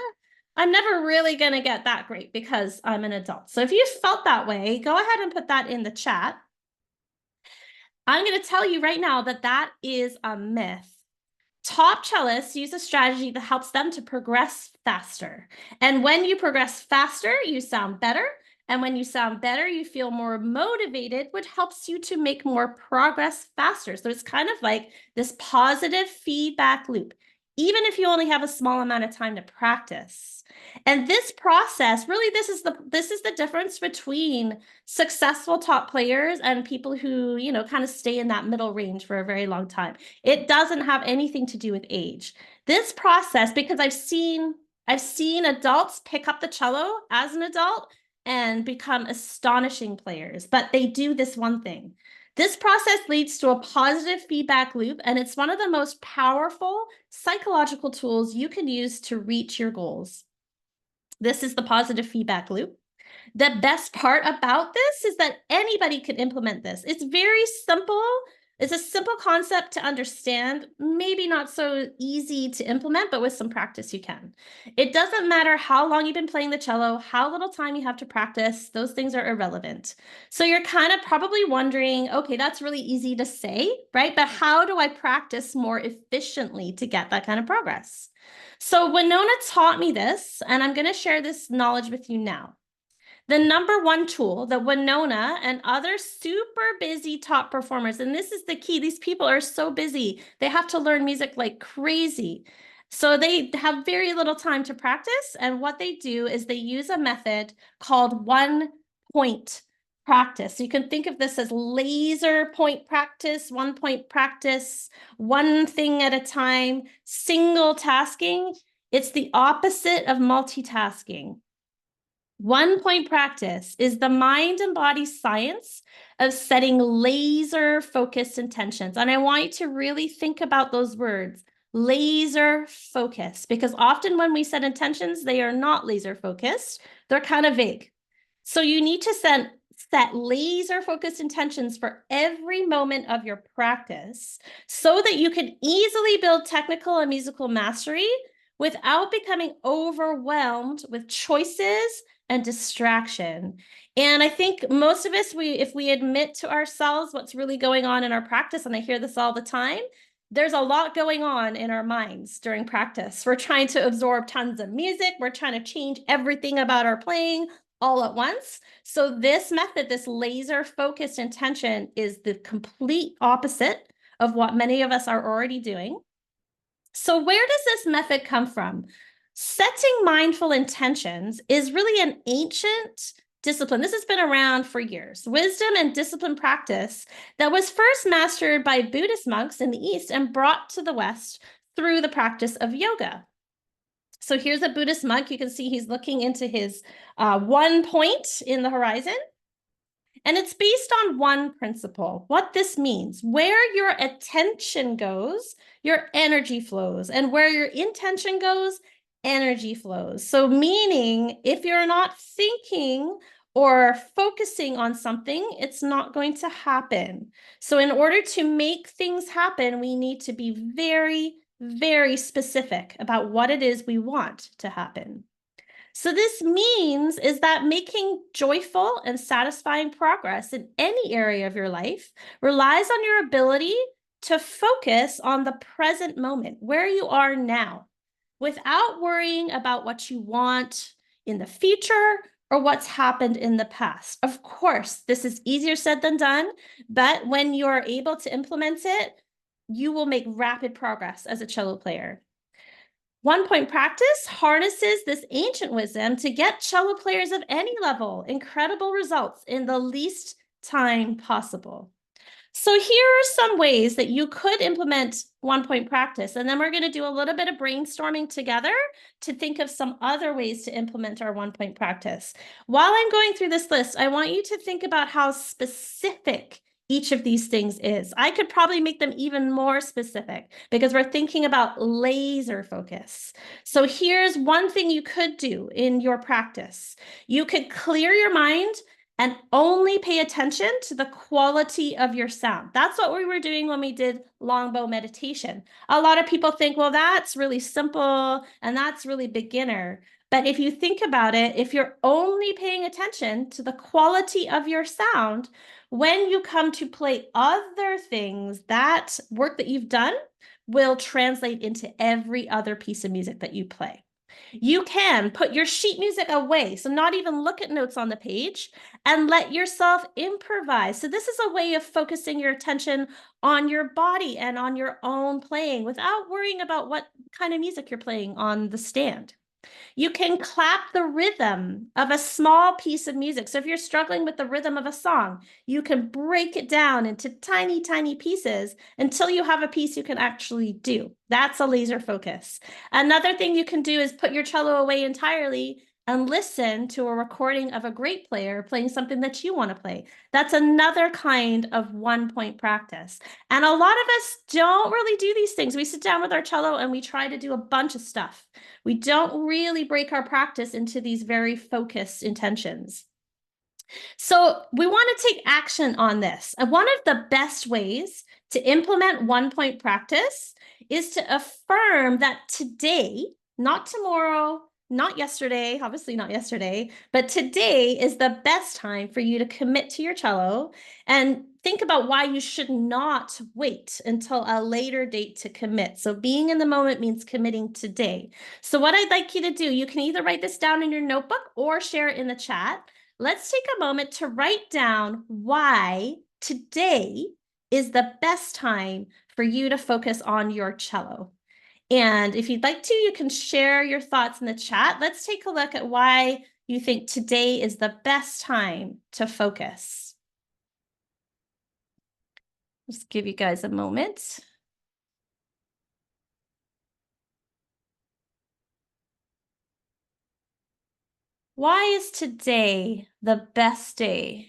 I'm never really going to get that great because I'm an adult. So if you felt that way, go ahead and put that in the chat. I'm going to tell you right now that that is a myth. Top cellists use a strategy that helps them to progress faster. And when you progress faster, you sound better. And when you sound better, you feel more motivated, which helps you to make more progress faster. So it's kind of like this positive feedback loop, even if you only have a small amount of time to practice. And this process, really, this is the difference between successful top players and people who, kind of stay in that middle range for a very long time. It doesn't have anything to do with age. This process, because I've seen adults pick up the cello as an adult and become astonishing players, but they do this one thing. This process leads to a positive feedback loop, and it's one of the most powerful psychological tools you can use to reach your goals. This is the positive feedback loop. The best part about this is that anybody can implement this. It's very simple. It's a simple concept to understand, maybe not so easy to implement, but with some practice you can. It doesn't matter how long you've been playing the cello, how little time you have to practice, those things are irrelevant. So you're kind of probably wondering, okay, that's really easy to say, right? But how do I practice more efficiently to get that kind of progress? So Winona taught me this, and I'm going to share this knowledge with you now. The number one tool that Winona and other super busy top performers, and this is the key, these people are so busy, they have to learn music like crazy. So they have very little time to practice, and what they do is they use a method called 1-point practice. So you can think of this as laser point practice, 1-point practice, one thing at a time, single tasking. It's the opposite of multitasking. 1-point practice is the mind and body science of setting laser focused intentions. And I want you to really think about those words, laser focus, because often when we set intentions, they are not laser focused. They're kind of vague. So you need to set laser focused intentions for every moment of your practice so that you can easily build technical and musical mastery without becoming overwhelmed with choices and distraction. And I think most of us, if we admit to ourselves what's really going on in our practice, and I hear this all the time, there's a lot going on in our minds during practice. We're trying to absorb tons of music. We're trying to change everything about our playing all at once. So this method, this laser focused intention, is the complete opposite of what many of us are already doing. So where does this method come from? Setting mindful intentions is really an ancient discipline. This has been around for years. Wisdom and discipline practice that was first mastered by Buddhist monks in the East and brought to the West through the practice of yoga. So here's a Buddhist monk. You can see he's looking into his 1 point in the horizon. And it's based on one principle. What this means, where your attention goes, your energy flows. And where your intention goes, energy flows. So meaning, if you're not thinking or focusing on something, it's not going to happen. So in order to make things happen, we need to be very, very specific about what it is we want to happen. So this means is that making joyful and satisfying progress in any area of your life relies on your ability to focus on the present moment, where you are now, without worrying about what you want in the future or what's happened in the past. Of course, this is easier said than done, but when you're able to implement it, you will make rapid progress as a cello player. 1-point practice harnesses this ancient wisdom to get cello players of any level incredible results in the least time possible. So here are some ways that you could implement 1-point practice. And then we're going to do a little bit of brainstorming together to think of some other ways to implement our 1-point practice. While I'm going through this list, I want you to think about how specific each of these things is. I could probably make them even more specific because we're thinking about laser focus. So here's one thing you could do in your practice. You could clear your mind and only pay attention to the quality of your sound. That's what we were doing when we did longbow meditation. A lot of people think, well, that's really simple and that's really beginner. But if you think about it, if you're only paying attention to the quality of your sound, when you come to play other things, that work that you've done will translate into every other piece of music that you play. You can put your sheet music away, so not even look at notes on the page, and let yourself improvise. So this is a way of focusing your attention on your body and on your own playing without worrying about what kind of music you're playing on the stand. You can clap the rhythm of a small piece of music. So if you're struggling with the rhythm of a song, you can break it down into tiny, tiny pieces until you have a piece you can actually do. That's a laser focus. Another thing you can do is put your cello away entirely and listen to a recording of a great player playing something that you want to play. That's another kind of 1-point practice. And a lot of us don't really do these things. We sit down with our cello and we try to do a bunch of stuff. We don't really break our practice into these very focused intentions. So we want to take action on this. And one of the best ways to implement 1-point practice is to affirm that today, not tomorrow, not yesterday, obviously not yesterday, but today is the best time for you to commit to your cello and think about why you should not wait until a later date to commit. So being in the moment means committing today. So what I'd like you to do, you can either write this down in your notebook or share it in the chat. Let's take a moment to write down why today is the best time for you to focus on your cello. And if you'd like to, you can share your thoughts in the chat. Let's take a look at why you think today is the best time to focus. Just give you guys a moment. Why is today the best day?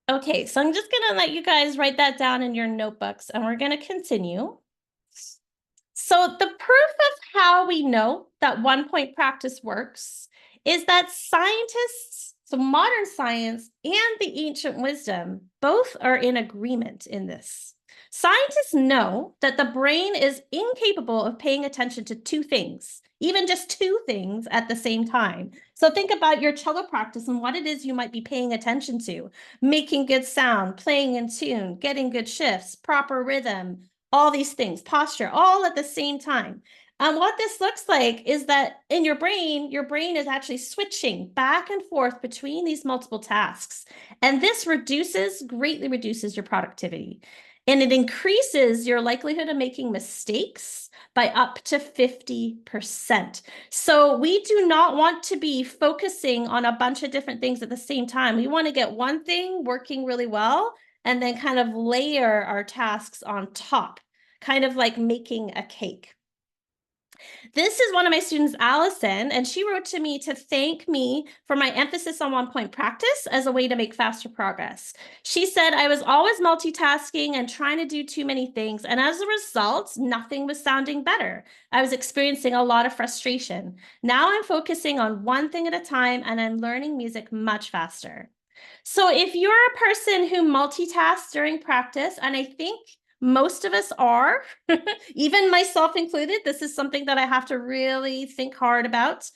Okay, so I'm just gonna let you guys write that down in your notebooks and we're gonna continue. So the proof of how we know that 1-point practice works is that scientists, so modern science and the ancient wisdom, both are in agreement in this. Scientists know that the brain is incapable of paying attention to two things, even just two things at the same time. So think about your cello practice and what it is you might be paying attention to: making good sound, playing in tune, getting good shifts, proper rhythm, all these things, posture, all at the same time. What this looks like is that in your brain is actually switching back and forth between these multiple tasks. And this greatly reduces your productivity. And it increases your likelihood of making mistakes by up to 50%. So we do not want to be focusing on a bunch of different things at the same time. We want to get one thing working really well and then kind of layer our tasks on top, kind of like making a cake. This is one of my students, Allison, and she wrote to me to thank me for my emphasis on 1-point practice as a way to make faster progress. She said, I was always multitasking and trying to do too many things, and as a result, nothing was sounding better. I was experiencing a lot of frustration. Now I'm focusing on one thing at a time, and I'm learning music much faster. So if you're a person who multitasks during practice, and I think most of us are, even myself included, this is something that I have to really think hard about.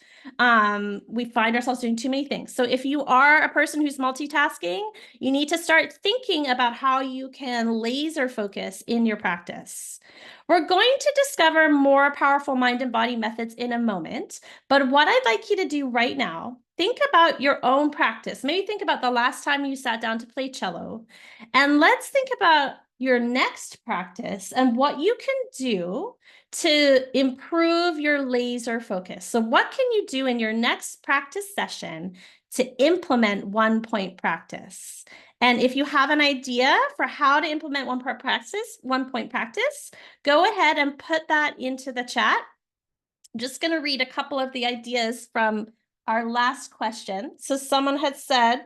We find ourselves doing too many things. So if you are a person who's multitasking, you need to start thinking about how you can laser focus in your practice. We're going to discover more powerful mind and body methods in a moment, but what I'd like you to do right now, think about your own practice. Maybe think about the last time you sat down to play cello, and let's think about your next practice and what you can do to improve your laser focus. So what can you do in your next practice session to implement 1-point practice? And if you have an idea for how to implement 1-point practice, go ahead and put that into the chat. I'm just going to read a couple of the ideas from our last question. So someone had said,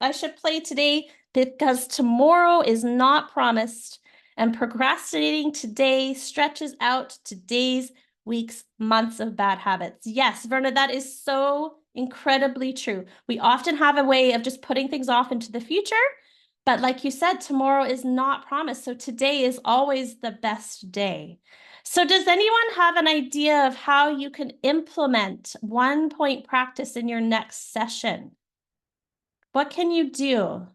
I should play today because tomorrow is not promised, and procrastinating today stretches out to days, weeks, months of bad habits. Yes, Verna, that is so incredibly true. We often have a way of just putting things off into the future, but like you said, tomorrow is not promised. So today is always the best day. So does anyone have an idea of how you can implement 1-point practice in your next session? What can you do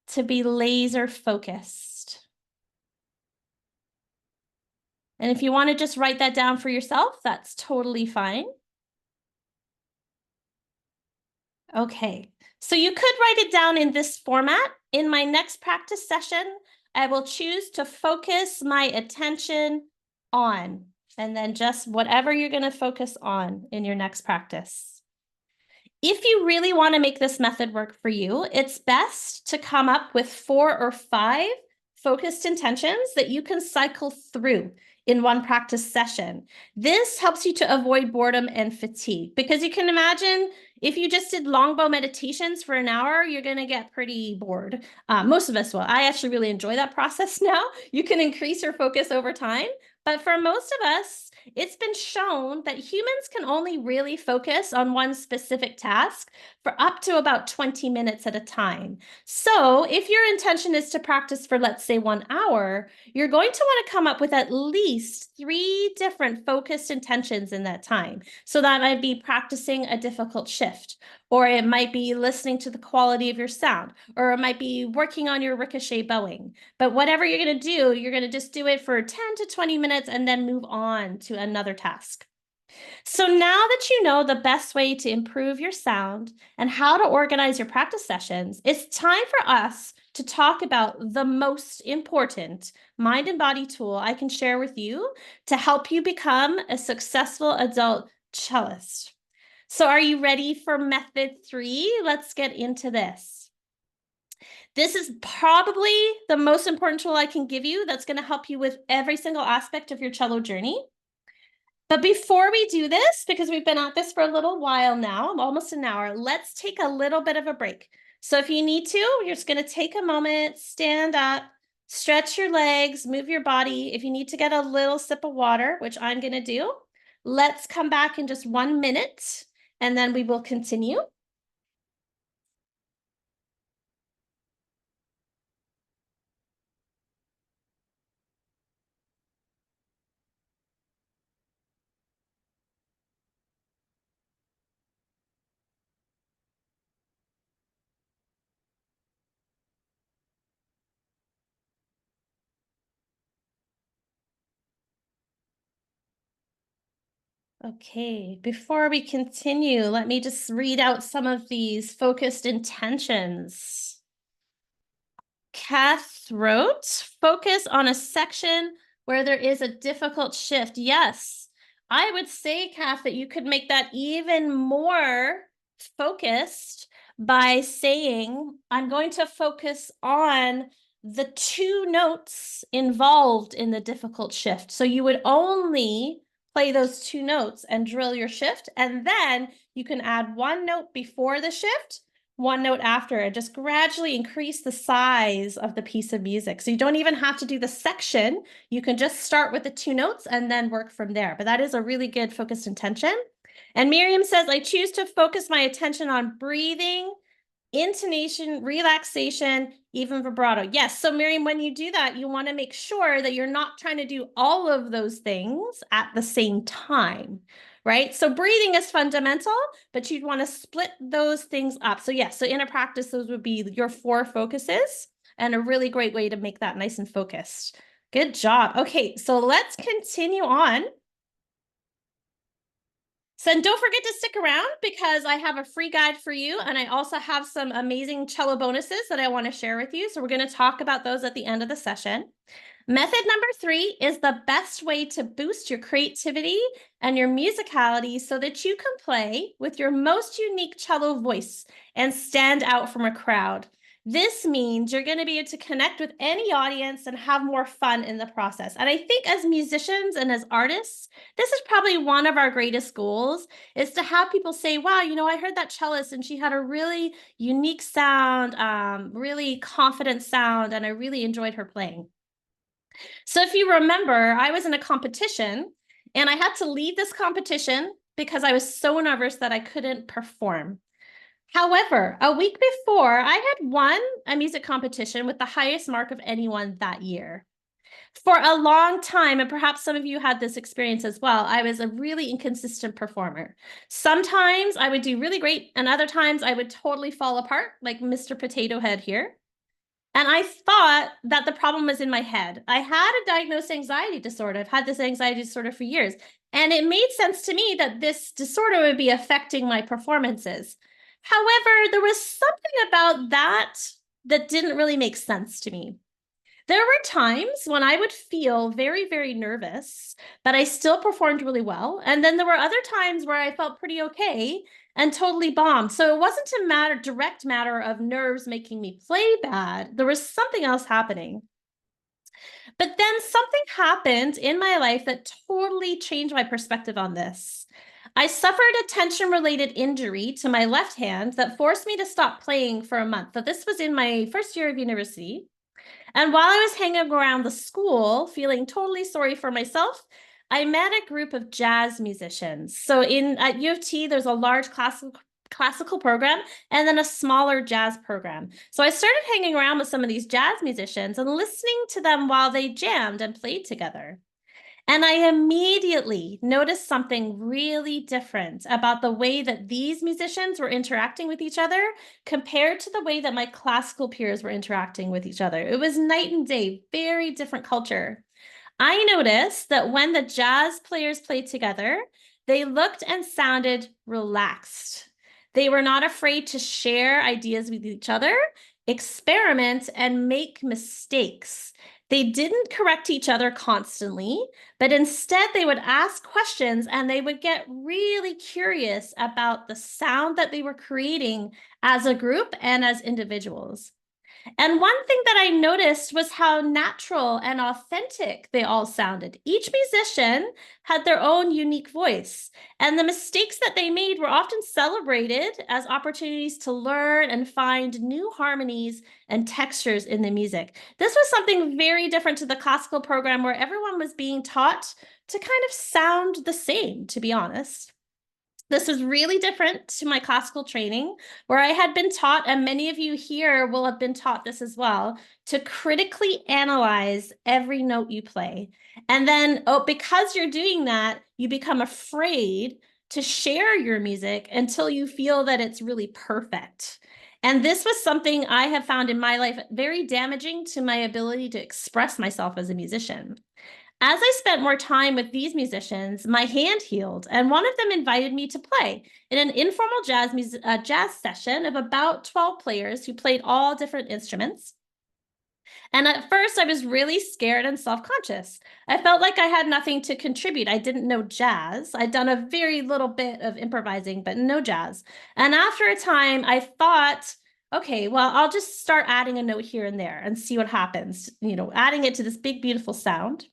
to be laser focused? And if you want to just write that down for yourself, that's totally fine. Okay, so you could write it down in this format. In my next practice session, I will choose to focus my attention on, and then just whatever you're going to focus on in your next practice. If you really want to make this method work for you, it's best to come up with 4 or 5 focused intentions that you can cycle through in one practice session. This helps you to avoid boredom and fatigue, because you can imagine if you just did longbow meditations for an hour, you're going to get pretty bored. Most of us will. I actually really enjoy that process now. You can increase your focus over time. But for most of us, it's been shown that humans can only really focus on one specific task for up to about 20 minutes at a time. So if your intention is to practice for, let's say, 1 hour, you're going to want to come up with at least 3 different focused intentions in that time. So that might be practicing a difficult shift, or it might be listening to the quality of your sound, or it might be working on your ricochet bowing. But whatever you're going to do, you're going to just do it for 10 to 20 minutes and then move on to another task. So now that you know the best way to improve your sound and how to organize your practice sessions, it's time for us to talk about the most important mind and body tool I can share with you to help you become a successful adult cellist. So are you ready for method 3? Let's get into this. This is probably the most important tool I can give you that's going to help you with every single aspect of your cello journey. But before we do this, because we've been at this for a little while now, almost an hour, let's take a little bit of a break. So if you need to, you're just going to take a moment, stand up, stretch your legs, move your body. If you need to get a little sip of water, which I'm going to do, let's come back in just 1 minute, and then we will continue. Okay, before we continue, let me just read out some of these focused intentions. Kath wrote, focus on a section where there is a difficult shift. Yes, I would say, Kath, that you could make that even more focused by saying, I'm going to focus on the 2 notes involved in the difficult shift. So you would only play those 2 notes and drill your shift, and then you can add 1 note before the shift, 1 note after, and just gradually increase the size of the piece of music. So you don't even have to do the section. You can just start with the 2 notes and then work from there. But that is a really good focused intention. And Miriam says, I choose to focus my attention on breathing, intonation, relaxation, even vibrato. Yes, so Miriam, when you do that, you want to make sure that you're not trying to do all of those things at the same time, right? So breathing is fundamental, but you'd want to split those things up. So yes, so in a practice, those would be your 4 focuses, and a really great way to make that nice and focused. Good job. Okay, so let's continue on. So don't forget to stick around, because I have a free guide for you, and I also have some amazing cello bonuses that I want to share with you. So we're going to talk about those at the end of the session. Method number 3 is the best way to boost your creativity and your musicality so that you can play with your most unique cello voice and stand out from a crowd. This means you're going to be able to connect with any audience and have more fun in the process. And I think as musicians and as artists, this is probably one of our greatest goals, is to have people say, wow, I heard that cellist and she had a really unique sound, really confident sound, and I really enjoyed her playing. So if you remember, I was in a competition and I had to leave this competition because I was so nervous that I couldn't perform. However, a week before, I had won a music competition with the highest mark of anyone that year. For a long time, and perhaps some of you had this experience as well, I was a really inconsistent performer. Sometimes I would do really great, and other times I would totally fall apart, like Mr. Potato Head here. And I thought that the problem was in my head. I had a diagnosed anxiety disorder. I've had this anxiety disorder for years. And it made sense to me that this disorder would be affecting my performances. However, there was something about that that didn't really make sense to me. There were times when I would feel very, very nervous, but I still performed really well. And then there were other times where I felt pretty okay and totally bombed. So it wasn't a direct matter of nerves making me play bad. There was something else happening. But then something happened in my life that totally changed my perspective on this. I suffered a tension-related injury to my left hand that forced me to stop playing for a month. So this was in my first year of university. And while I was hanging around the school, feeling totally sorry for myself, I met a group of jazz musicians. So at U of T, there's a large classical program and then a smaller jazz program. So I started hanging around with some of these jazz musicians and listening to them while they jammed and played together. And I immediately noticed something really different about the way that these musicians were interacting with each other compared to the way that my classical peers were interacting with each other. It was night and day, very different culture. I noticed that when the jazz players played together, they looked and sounded relaxed. They were not afraid to share ideas with each other, experiment, and make mistakes. They didn't correct each other constantly, but instead they would ask questions and they would get really curious about the sound that they were creating as a group and as individuals. And one thing that I noticed was how natural and authentic they all sounded. Each musician had their own unique voice, and the mistakes that they made were often celebrated as opportunities to learn and find new harmonies and textures in the music. This was something very different to the classical program where everyone was being taught to kind of sound the same, to be honest. This is really different to my classical training, where I had been taught, and many of you here will have been taught this as well, to critically analyze every note you play. And then, because you're doing that, you become afraid to share your music until you feel that it's really perfect. And this was something I have found in my life very damaging to my ability to express myself as a musician. As I spent more time with these musicians, my hand healed, and one of them invited me to play in an informal jazz session of about 12 players who played all different instruments. And at first, I was really scared and self-conscious. I felt like I had nothing to contribute. I didn't know jazz. I'd done a very little bit of improvising, but no jazz. And after a time, I thought, okay, well, I'll just start adding a note here and there and see what happens, adding it to this big, beautiful sound.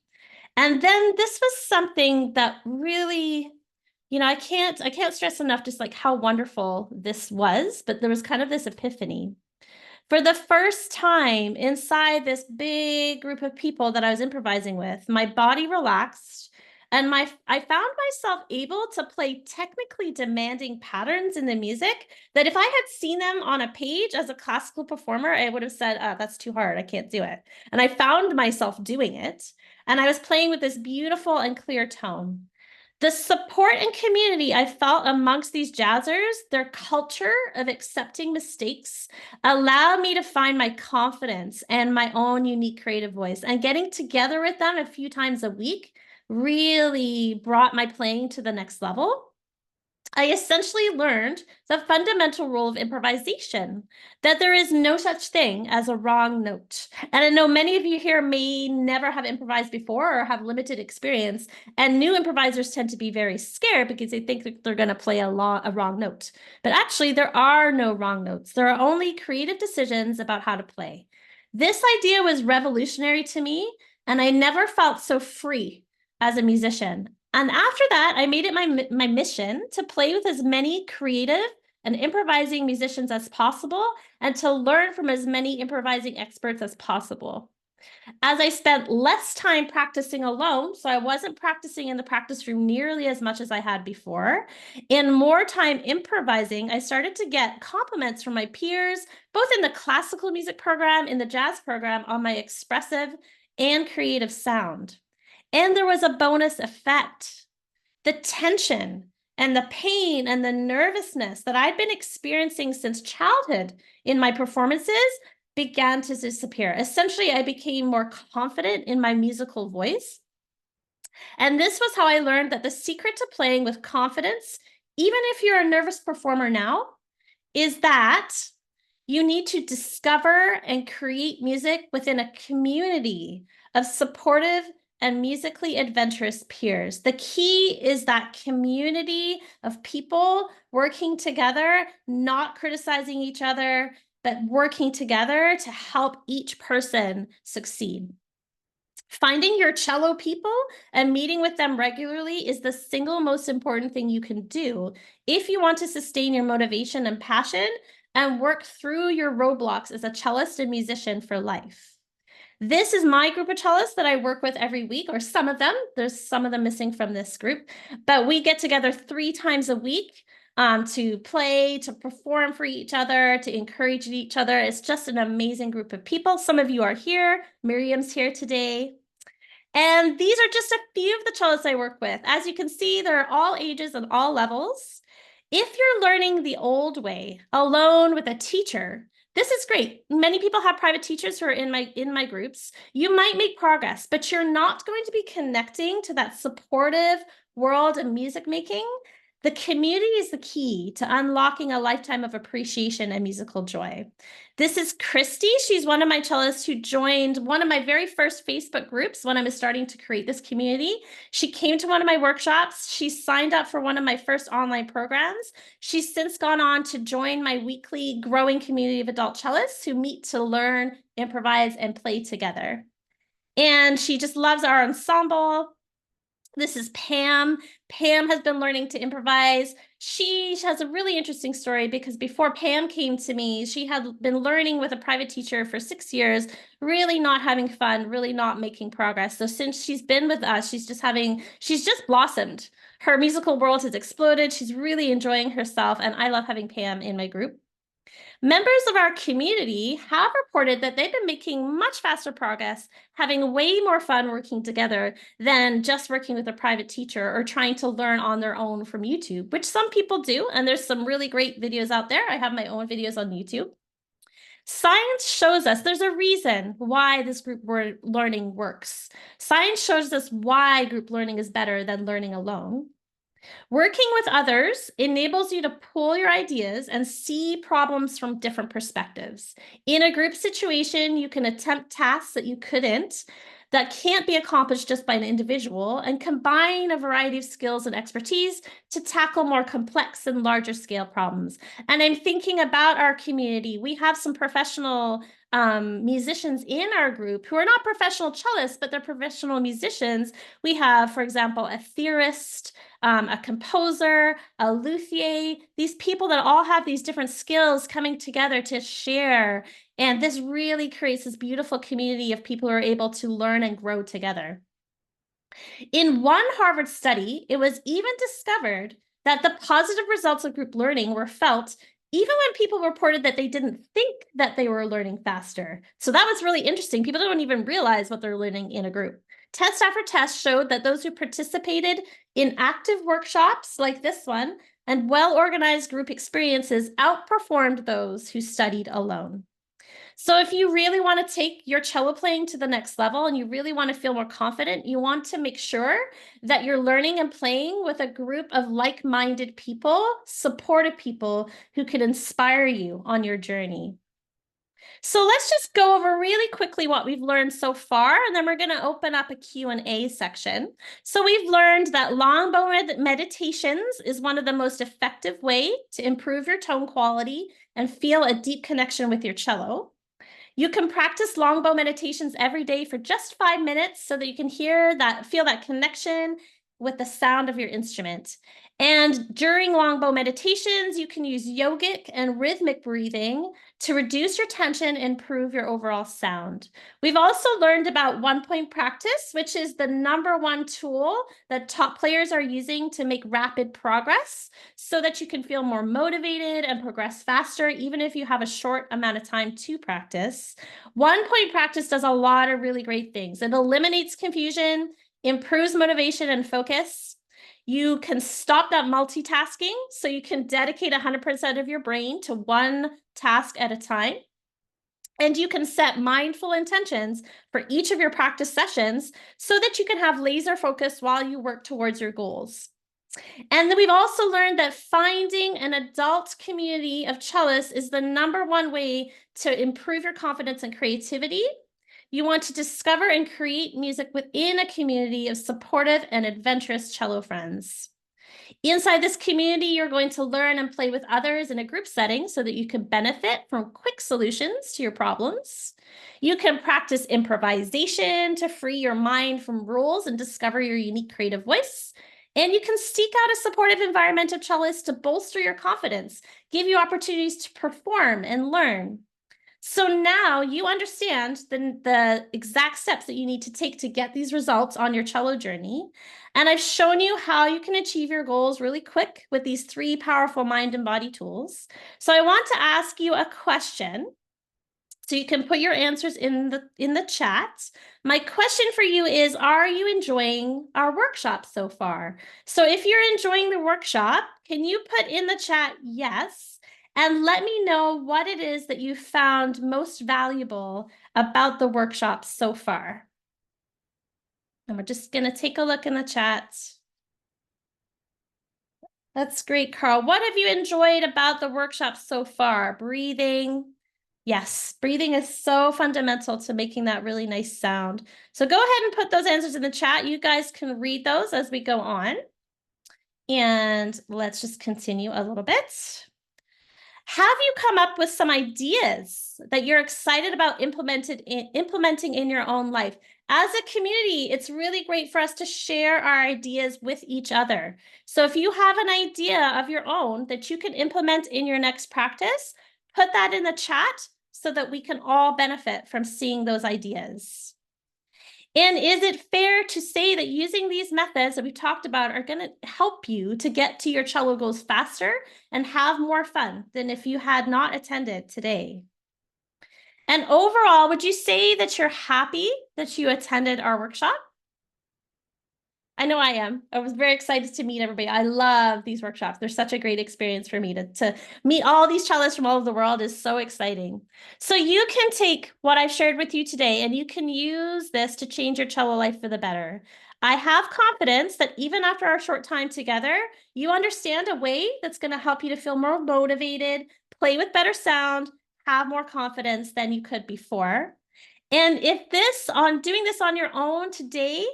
And then this was something that really, I can't stress enough just like how wonderful this was, but there was kind of this epiphany. For the first time inside this big group of people that I was improvising with, my body relaxed and I found myself able to play technically demanding patterns in the music that if I had seen them on a page as a classical performer, I would have said, oh, that's too hard. I can't do it. And I found myself doing it. And I was playing with this beautiful and clear tone. The support and community I felt amongst these jazzers, their culture of accepting mistakes, allowed me to find my confidence and my own unique creative voice. And getting together with them a few times a week really brought my playing to the next level. I essentially learned the fundamental rule of improvisation, that there is no such thing as a wrong note. And I know many of you here may never have improvised before or have limited experience, and new improvisers tend to be very scared because they think that they're going to play a wrong note. But actually, there are no wrong notes. There are only creative decisions about how to play. This idea was revolutionary to me, and I never felt so free as a musician. And after that, I made it my mission to play with as many creative and improvising musicians as possible and to learn from as many improvising experts as possible. As I spent less time practicing alone, so I wasn't practicing in the practice room nearly as much as I had before, and more time improvising, I started to get compliments from my peers, both in the classical music program, in the jazz program, on my expressive and creative sound. And there was a bonus effect. The tension and the pain and the nervousness that I'd been experiencing since childhood in my performances began to disappear. Essentially, I became more confident in my musical voice. And this was how I learned that the secret to playing with confidence, even if you're a nervous performer now, is that you need to discover and create music within a community of supportive and musically adventurous peers. The key is that community of people working together, not criticizing each other, but working together to help each person succeed. Finding your cello people and meeting with them regularly is the single most important thing you can do if you want to sustain your motivation and passion and work through your roadblocks as a cellist and musician for life. This is my group of cellists that I work with every week, or some of them. There's some of them missing from this group, but we get together 3 times a week to play, to perform for each other, to encourage each other. It's just an amazing group of people. Some of you are here. Miriam's here today. And these are just a few of the cellists I work with. As you can see, they're all ages and all levels. If you're learning the old way, alone with a teacher, this is great. Many people have private teachers who are in my groups. You might make progress, but you're not going to be connecting to that supportive world of music making. The community is the key to unlocking a lifetime of appreciation and musical joy. This is Christy. She's one of my cellists who joined one of my very first Facebook groups when I was starting to create this community. She came to one of my workshops. She signed up for one of my first online programs. She's since gone on to join my weekly growing community of adult cellists who meet to learn, improvise, and play together. And she just loves our ensemble. This is Pam. Pam has been learning to improvise. She has a really interesting story because before Pam came to me, she had been learning with a private teacher for 6 years, really not having fun, really not making progress. So since she's been with us, she's just blossomed. Her musical world has exploded. She's really enjoying herself, and I love having Pam in my group. Members of our community have reported that they've been making much faster progress, having way more fun working together than just working with a private teacher or trying to learn on their own from YouTube, which some people do. And there's some really great videos out there. I have my own videos on YouTube. Science shows us there's a reason why this group learning works. Science shows us why group learning is better than learning alone. Working with others enables you to pool your ideas and see problems from different perspectives. In a group situation, you can attempt tasks that can't be accomplished just by an individual, and combine a variety of skills and expertise to tackle more complex and larger scale problems. And I'm thinking about our community. We have some professional musicians in our group who are not professional cellists, but they're professional musicians. We have, for example, a theorist, a composer, a luthier, these people that all have these different skills coming together to share. And this really creates this beautiful community of people who are able to learn and grow together. In one Harvard study, it was even discovered that the positive results of group learning were felt even when people reported that they didn't think that they were learning faster. So that was really interesting. People don't even realize what they're learning in a group. Test after test showed that those who participated in active workshops like this one and well-organized group experiences outperformed those who studied alone. So if you really want to take your cello playing to the next level and you really want to feel more confident, you want to make sure that you're learning and playing with a group of like-minded people, supportive people who can inspire you on your journey. So let's just go over really quickly what we've learned so far, and then we're going to open up a Q&A section. So we've learned that long bow meditations is one of the most effective ways to improve your tone quality and feel a deep connection with your cello. You can practice longbow meditations every day for just 5 minutes so that you can feel that connection with the sound of your instrument. And during longbow meditations, you can use yogic and rhythmic breathing to reduce your tension and improve your overall sound. We've also learned about 1-point practice, which is the #1 tool that top players are using to make rapid progress so that you can feel more motivated and progress faster, even if you have a short amount of time to practice. 1-point practice does a lot of really great things. It eliminates confusion, improves motivation and focus. You can stop that multitasking, so you can dedicate 100% of your brain to one task at a time. And you can set mindful intentions for each of your practice sessions so that you can have laser focus while you work towards your goals. And then we've also learned that finding an adult community of cellists is the #1 way to improve your confidence and creativity. You want to discover and create music within a community of supportive and adventurous cello friends. Inside this community, you're going to learn and play with others in a group setting so that you can benefit from quick solutions to your problems. You can practice improvisation to free your mind from rules and discover your unique creative voice. And you can seek out a supportive environment of cellists to bolster your confidence, give you opportunities to perform and learn. So now you understand the exact steps that you need to take to get these results on your cello journey. And I've shown you how you can achieve your goals really quick with these 3 powerful mind and body tools. So I want to ask you a question. So you can put your answers in the chat. My question for you is, are you enjoying our workshop so far? So if you're enjoying the workshop, can you put in the chat yes? And let me know what it is that you found most valuable about the workshop so far. And we're just going to take a look in the chat. That's great, Carl. What have you enjoyed about the workshop so far? Breathing. Yes, breathing is so fundamental to making that really nice sound. So go ahead and put those answers in the chat. You guys can read those as we go on. And let's just continue a little bit. Have you come up with some ideas that you're excited about implementing in your own life? As a community, it's really great for us to share our ideas with each other. So if you have an idea of your own that you can implement in your next practice, put that in the chat so that we can all benefit from seeing those ideas. And is it fair to say that using these methods that we talked about are going to help you to get to your cello goals faster and have more fun than if you had not attended today? And overall, would you say that you're happy that you attended our workshop? I know I am. I was very excited to meet everybody. I love these workshops. They're such a great experience for me to meet all these cellists from all over the world is so exciting. So you can take what I've shared with you today and you can use this to change your cello life for the better. I have confidence that even after our short time together, you understand a way that's going to help you to feel more motivated, play with better sound, have more confidence than you could before. And if doing this on your own today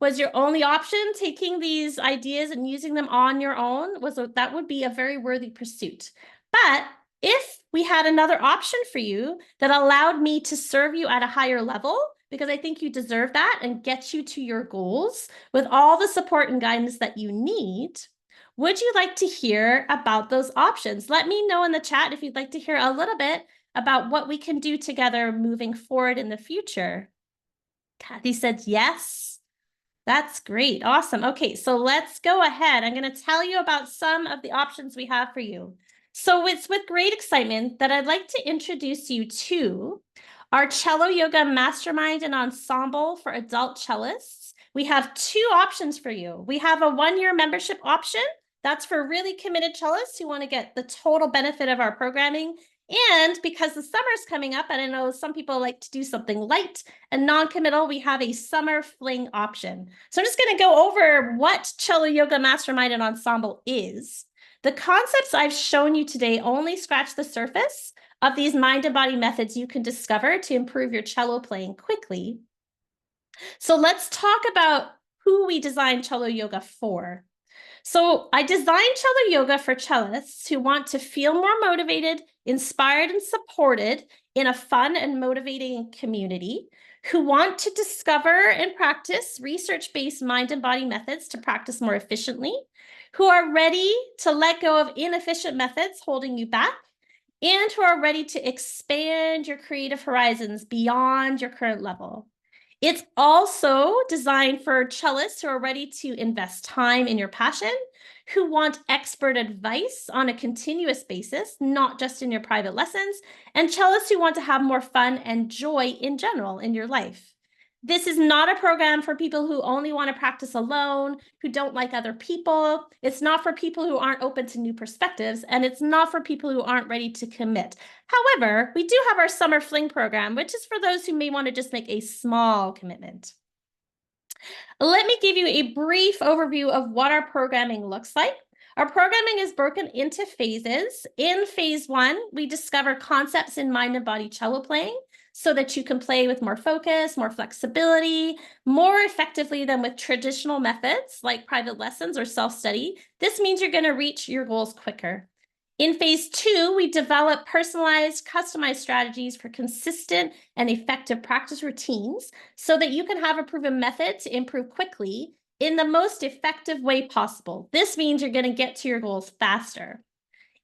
was your only option, taking these ideas and using them on your own, that would be a very worthy pursuit. But if we had another option for you that allowed me to serve you at a higher level, because I think you deserve that and get you to your goals with all the support and guidance that you need, would you like to hear about those options? Let me know in the chat if you'd like to hear a little bit about what we can do together moving forward in the future. Kathy said yes. That's great. Awesome. Okay, so let's go ahead. I'm going to tell you about some of the options we have for you. So it's with great excitement that I'd like to introduce you to our Cello Yoga Mastermind and Ensemble for adult cellists. We have 2 options for you. We have a 1-year membership option. That's for really committed cellists who want to get the total benefit of our programming And because the summer's coming up, and I know some people like to do something light and non-committal, we have a summer fling option. So I'm just going to go over what Cello Yoga Mastermind and Ensemble is. The concepts I've shown you today only scratch the surface of these mind and body methods you can discover to improve your cello playing quickly. So let's talk about who we designed Cello Yoga for. So I designed Cello Yoga for cellists who want to feel more motivated, inspired, and supported in a fun and motivating community, who want to discover and practice research-based mind and body methods to practice more efficiently, who are ready to let go of inefficient methods holding you back, and who are ready to expand your creative horizons beyond your current level. It's also designed for cellists who are ready to invest time in your passion, who want expert advice on a continuous basis, not just in your private lessons, and cellists who want to have more fun and joy in general in your life. This is not a program for people who only want to practice alone, who don't like other people. It's not for people who aren't open to new perspectives, and it's not for people who aren't ready to commit. However, we do have our summer fling program, which is for those who may want to just make a small commitment. Let me give you a brief overview of what our programming looks like. Our programming is broken into phases. In phase 1, we discover concepts in mind and body cello playing so that you can play with more focus, more flexibility, more effectively than with traditional methods like private lessons or self-study. This means you're going to reach your goals quicker. In phase 2, we develop personalized, customized strategies for consistent and effective practice routines so that you can have a proven method to improve quickly in the most effective way possible. This means you're going to get to your goals faster.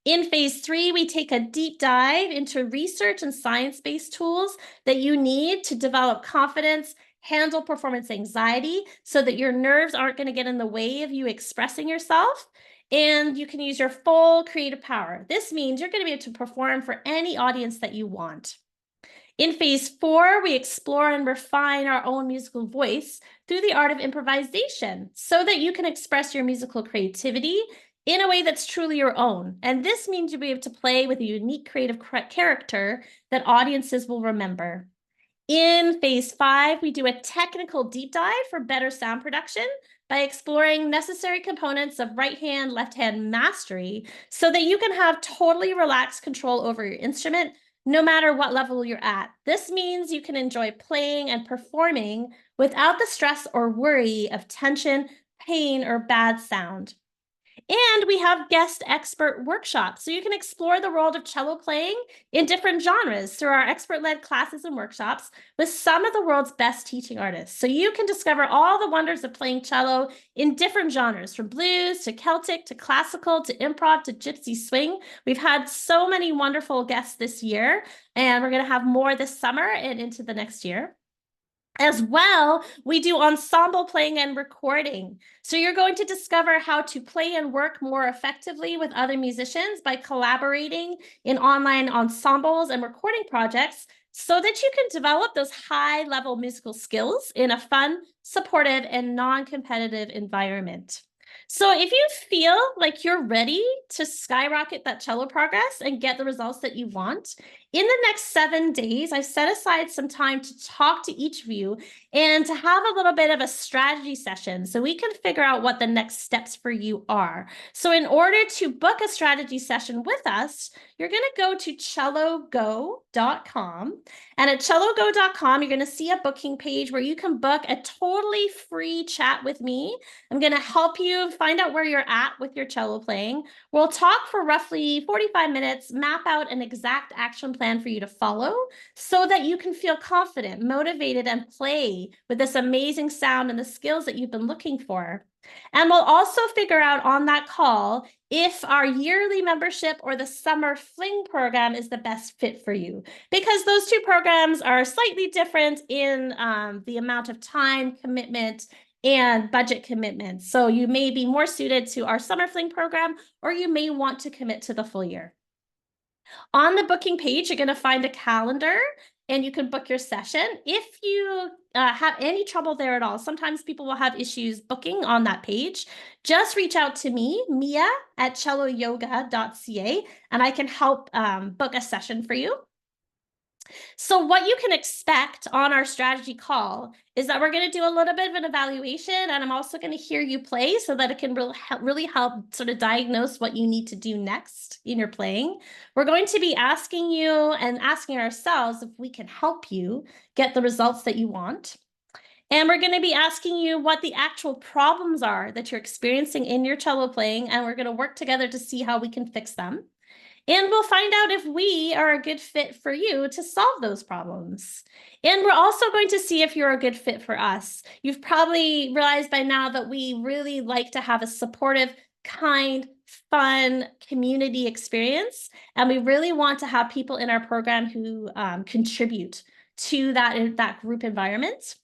In phase 3, we take a deep dive into research and science-based tools that you need to develop confidence, handle performance anxiety so that your nerves aren't going to get in the way of you expressing yourself, and you can use your full creative power. This means you're going to be able to perform for any audience that you want. In phase 4, we explore and refine our own musical voice through the art of improvisation so that you can express your musical creativity in a way that's truly your own. And this means you'll be able to play with a unique creative character that audiences will remember. In phase 5, we do a technical deep dive for better sound production by exploring necessary components of right hand, left hand mastery so that you can have totally relaxed control over your instrument no matter what level you're at. This means you can enjoy playing and performing without the stress or worry of tension, pain, or bad sound. And we have guest expert workshops. So you can explore the world of cello playing in different genres through our expert-led classes and workshops with some of the world's best teaching artists. So you can discover all the wonders of playing cello in different genres, from blues to Celtic to classical to improv to gypsy swing. We've had so many wonderful guests this year, and we're going to have more this summer and into the next year. As well, we do ensemble playing and recording. So you're going to discover how to play and work more effectively with other musicians by collaborating in online ensembles and recording projects so that you can develop those high-level musical skills in a fun, supportive, and non-competitive environment. So if you feel like you're ready to skyrocket that cello progress and get the results that you want, in the next 7 days, I've set aside some time to talk to each of you and to have a little bit of a strategy session so we can figure out what the next steps for you are. So in order to book a strategy session with us, you're going to go to cellogo.com. And at cellogo.com, you're going to see a booking page where you can book a totally free chat with me. I'm going to help you find out where you're at with your cello playing. We'll talk for roughly 45 minutes, map out an exact action plan for you to follow so that you can feel confident, motivated, and play with this amazing sound and the skills that you've been looking for. And we'll also figure out on that call if our yearly membership or the summer fling program is the best fit for you, because those two programs are slightly different in the amount of time commitment and budget commitments. So you may be more suited to our summer fling program, or you may want to commit to the full year. On the booking page, you're going to find a calendar, and you can book your session. If you have any trouble there at all, sometimes people will have issues booking on that page. Just reach out to me, Mia at celloyoga.ca, and I can help book a session for you. So what you can expect on our strategy call is that we're going to do a little bit of an evaluation, and I'm also going to hear you play so that it can really help sort of diagnose what you need to do next in your playing. We're going to be asking you and asking ourselves if we can help you get the results that you want. And we're going to be asking you what the actual problems are that you're experiencing in your cello playing, and we're going to work together to see how we can fix them. And we'll find out if we are a good fit for you to solve those problems. And we're also going to see if you're a good fit for us. You've probably realized by now that we really like to have a supportive, kind, fun community experience. And we really want to have people in our program who contribute to that group environment.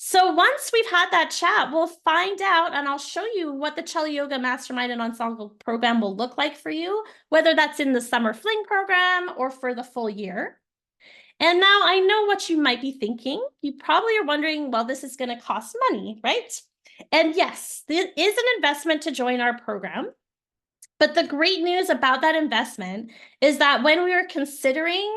So once we've had that chat, we'll find out, and I'll show you what the Cello Yoga Mastermind and Ensemble program will look like for you, whether that's in the summer fling program or for the full year. And now I know what you might be thinking. You probably are wondering, well, this is going to cost money, right? And yes, it is an investment to join our program. But the great news about that investment is that when we were considering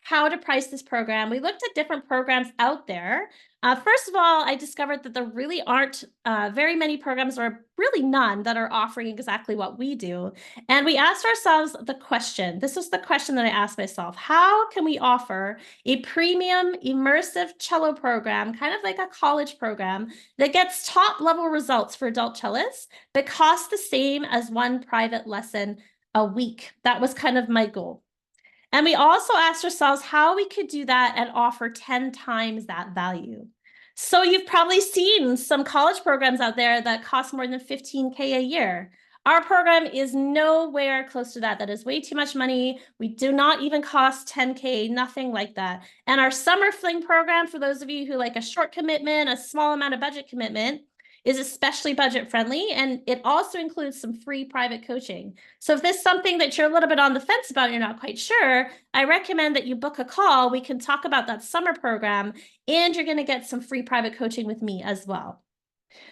how to price this program, we looked at different programs out there. First of all, I discovered that there really aren't very many programs, or really none, that are offering exactly what we do. And we asked ourselves the question, this was the question that I asked myself: how can we offer a premium immersive cello program, kind of like a college program, that gets top level results for adult cellists, but costs the same as one private lesson a week? That was kind of my goal. And we also asked ourselves how we could do that and offer 10 times that value. So you've probably seen some college programs out there that cost more than $15K a year. Our program is nowhere close to that. That is way too much money. We do not even cost 10K, nothing like that. And our summer fling program, for those of you who like a short commitment, a small amount of budget commitment, is especially budget friendly, and it also includes some free private coaching. So if this is something that you're a little bit on the fence about, you're not quite sure, I recommend that you book a call. We can talk about that summer program, and you're going to get some free private coaching with me as well.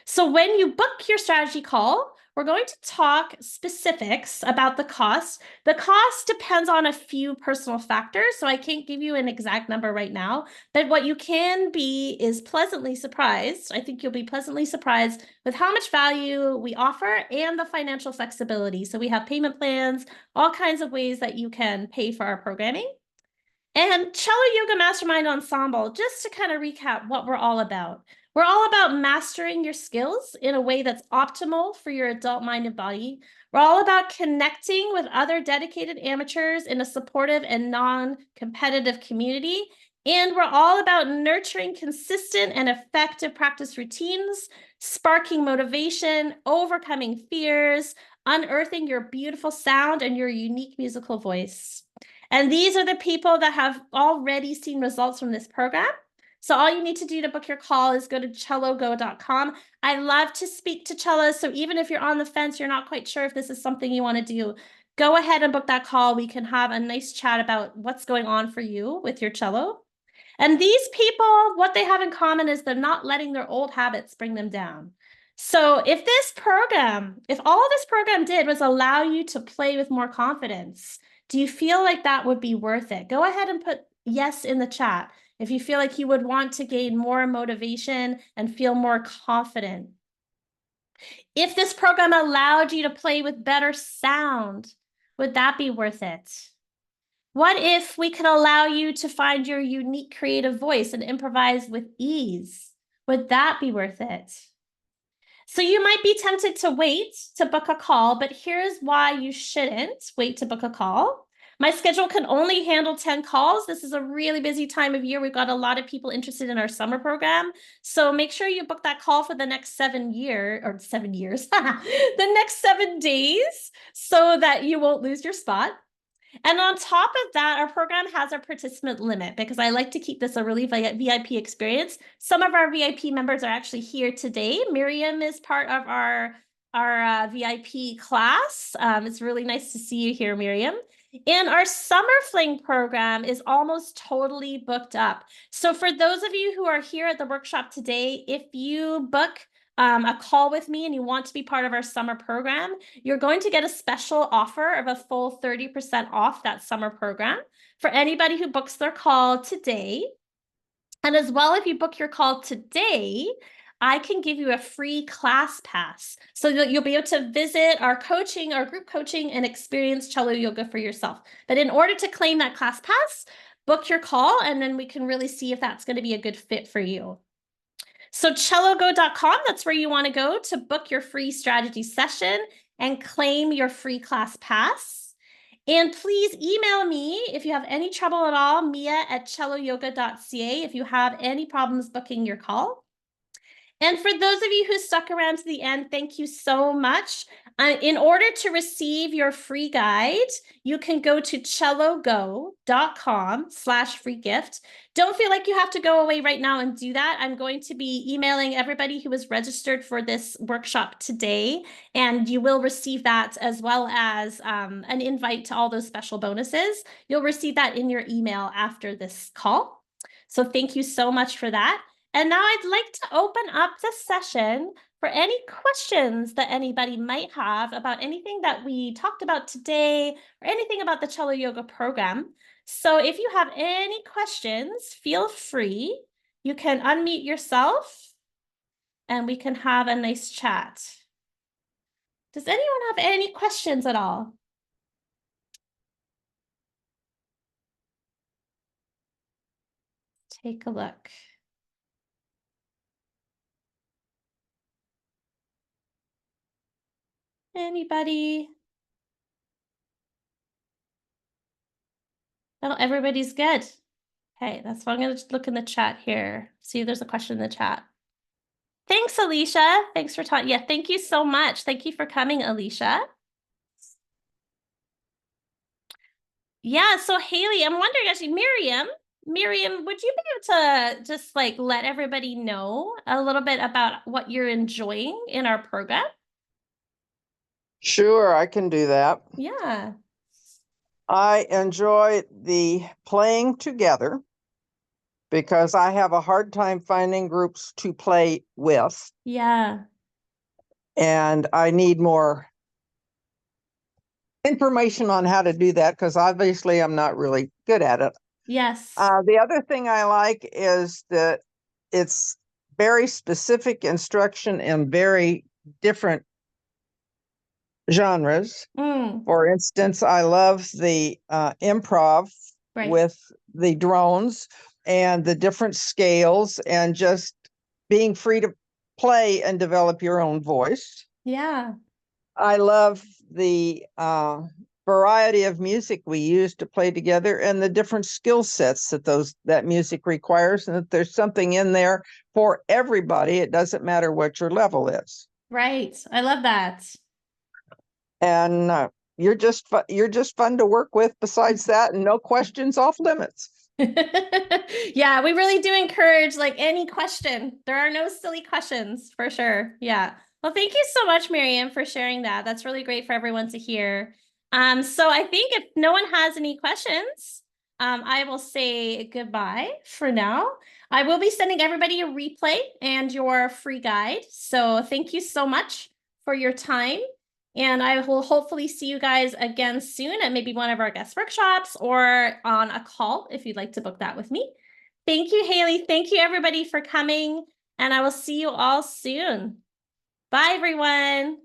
So when you book your strategy call, we're going to talk specifics about the cost. The cost depends on a few personal factors, so I can't give you an exact number right now, but what you can be is pleasantly surprised. I think you'll be pleasantly surprised with how much value we offer and the financial flexibility. So we have payment plans, all kinds of ways that you can pay for our programming. And Cello Yoga Mastermind Ensemble, just to kind of recap what we're all about. We're all about mastering your skills in a way that's optimal for your adult mind and body. We're all about connecting with other dedicated amateurs in a supportive and non-competitive community. And we're all about nurturing consistent and effective practice routines, sparking motivation, overcoming fears, unearthing your beautiful sound and your unique musical voice. And these are the people that have already seen results from this program. So all you need to do to book your call is go to cellogo.com. I love to speak to cellos. So even if you're on the fence, you're not quite sure if this is something you want to do, go ahead and book that call. We can have a nice chat about what's going on for you with your cello. And these people, what they have in common is they're not letting their old habits bring them down. So if all this program did was allow you to play with more confidence, do you feel like that would be worth it? Go ahead and put yes in the chat if you feel like you would want to gain more motivation and feel more confident. If this program allowed you to play with better sound, would that be worth it? What if we could allow you to find your unique creative voice and improvise with ease? Would that be worth it? So you might be tempted to wait to book a call, but here's why you shouldn't wait to book a call. My schedule can only handle 10 calls. This is a really busy time of year. We've got a lot of people interested in our summer program. So make sure you book that call for the next 7 years, the next 7 days, so that you won't lose your spot. And on top of that, our program has a participant limit because I like to keep this a really VIP experience. Some of our VIP members are actually here today. Miriam is part of our VIP class. It's really nice to see you here, Miriam. And our summer fling program is almost totally booked up. So for those of you who are here at the workshop today, if you book a call with me and you want to be part of our summer program, you're going to get a special offer of a full 30% off that summer program for anybody who books their call today. And as well, if you book your call today, I can give you a free class pass so that you'll be able to visit our coaching, our group coaching, and experience cello yoga for yourself. But in order to claim that class pass, book your call, and then we can really see if that's going to be a good fit for you. So cellogo.com, that's where you want to go to book your free strategy session and claim your free class pass. And please email me if you have any trouble at all, mia@celloyoga.ca, if you have any problems booking your call. And for those of you who stuck around to the end, thank you so much. In order to receive your free guide, you can go to cellogo.com/free gift. Don't feel like you have to go away right now and do that. I'm going to be emailing everybody who was registered for this workshop today, and you will receive that as well as an invite to all those special bonuses. You'll receive that in your email after this call. So thank you so much for that. And now I'd like to open up the session for any questions that anybody might have about anything that we talked about today or anything about the cello yoga program. So if you have any questions, feel free. You can unmute yourself and we can have a nice chat. Does anyone have any questions at all? Take a look. Anybody? Oh, everybody's good. Okay, that's why I'm going to look in the chat here. See if there's a question in the chat. Thanks, Alicia. Thanks for talking. Yeah, thank you so much. Thank you for coming, Alicia. Yeah, so Haley, I'm wondering actually, Miriam, would you be able to just like let everybody know a little bit about what you're enjoying in our program? Sure, I can do that. Yeah. I enjoy the playing together because I have a hard time finding groups to play with, Yeah. and I need more information on how to do that because obviously I'm not really good at it. Yes. The other thing I like is that it's very specific instruction in very different genres. For instance, I love the improv with the drones and the different scales and just being free to play and develop your own voice. Yeah. I love the variety of music we use to play together and the different skill sets that music requires, and that there's something in there for everybody. It doesn't matter what your level is. Right. I love that. And you're just fun to work with besides that, and no questions off limits. Yeah, we really do encourage like any question. There are no silly questions for sure. Yeah. Well, thank you so much, Miriam, for sharing that. That's really great for everyone to hear. So I think if no one has any questions, I will say goodbye for now. I will be sending everybody a replay and your free guide. So thank you so much for your time. And I will hopefully see you guys again soon at maybe one of our guest workshops or on a call if you'd like to book that with me. Thank you, Haley. Thank you, everybody, for coming. And I will see you all soon. Bye, everyone.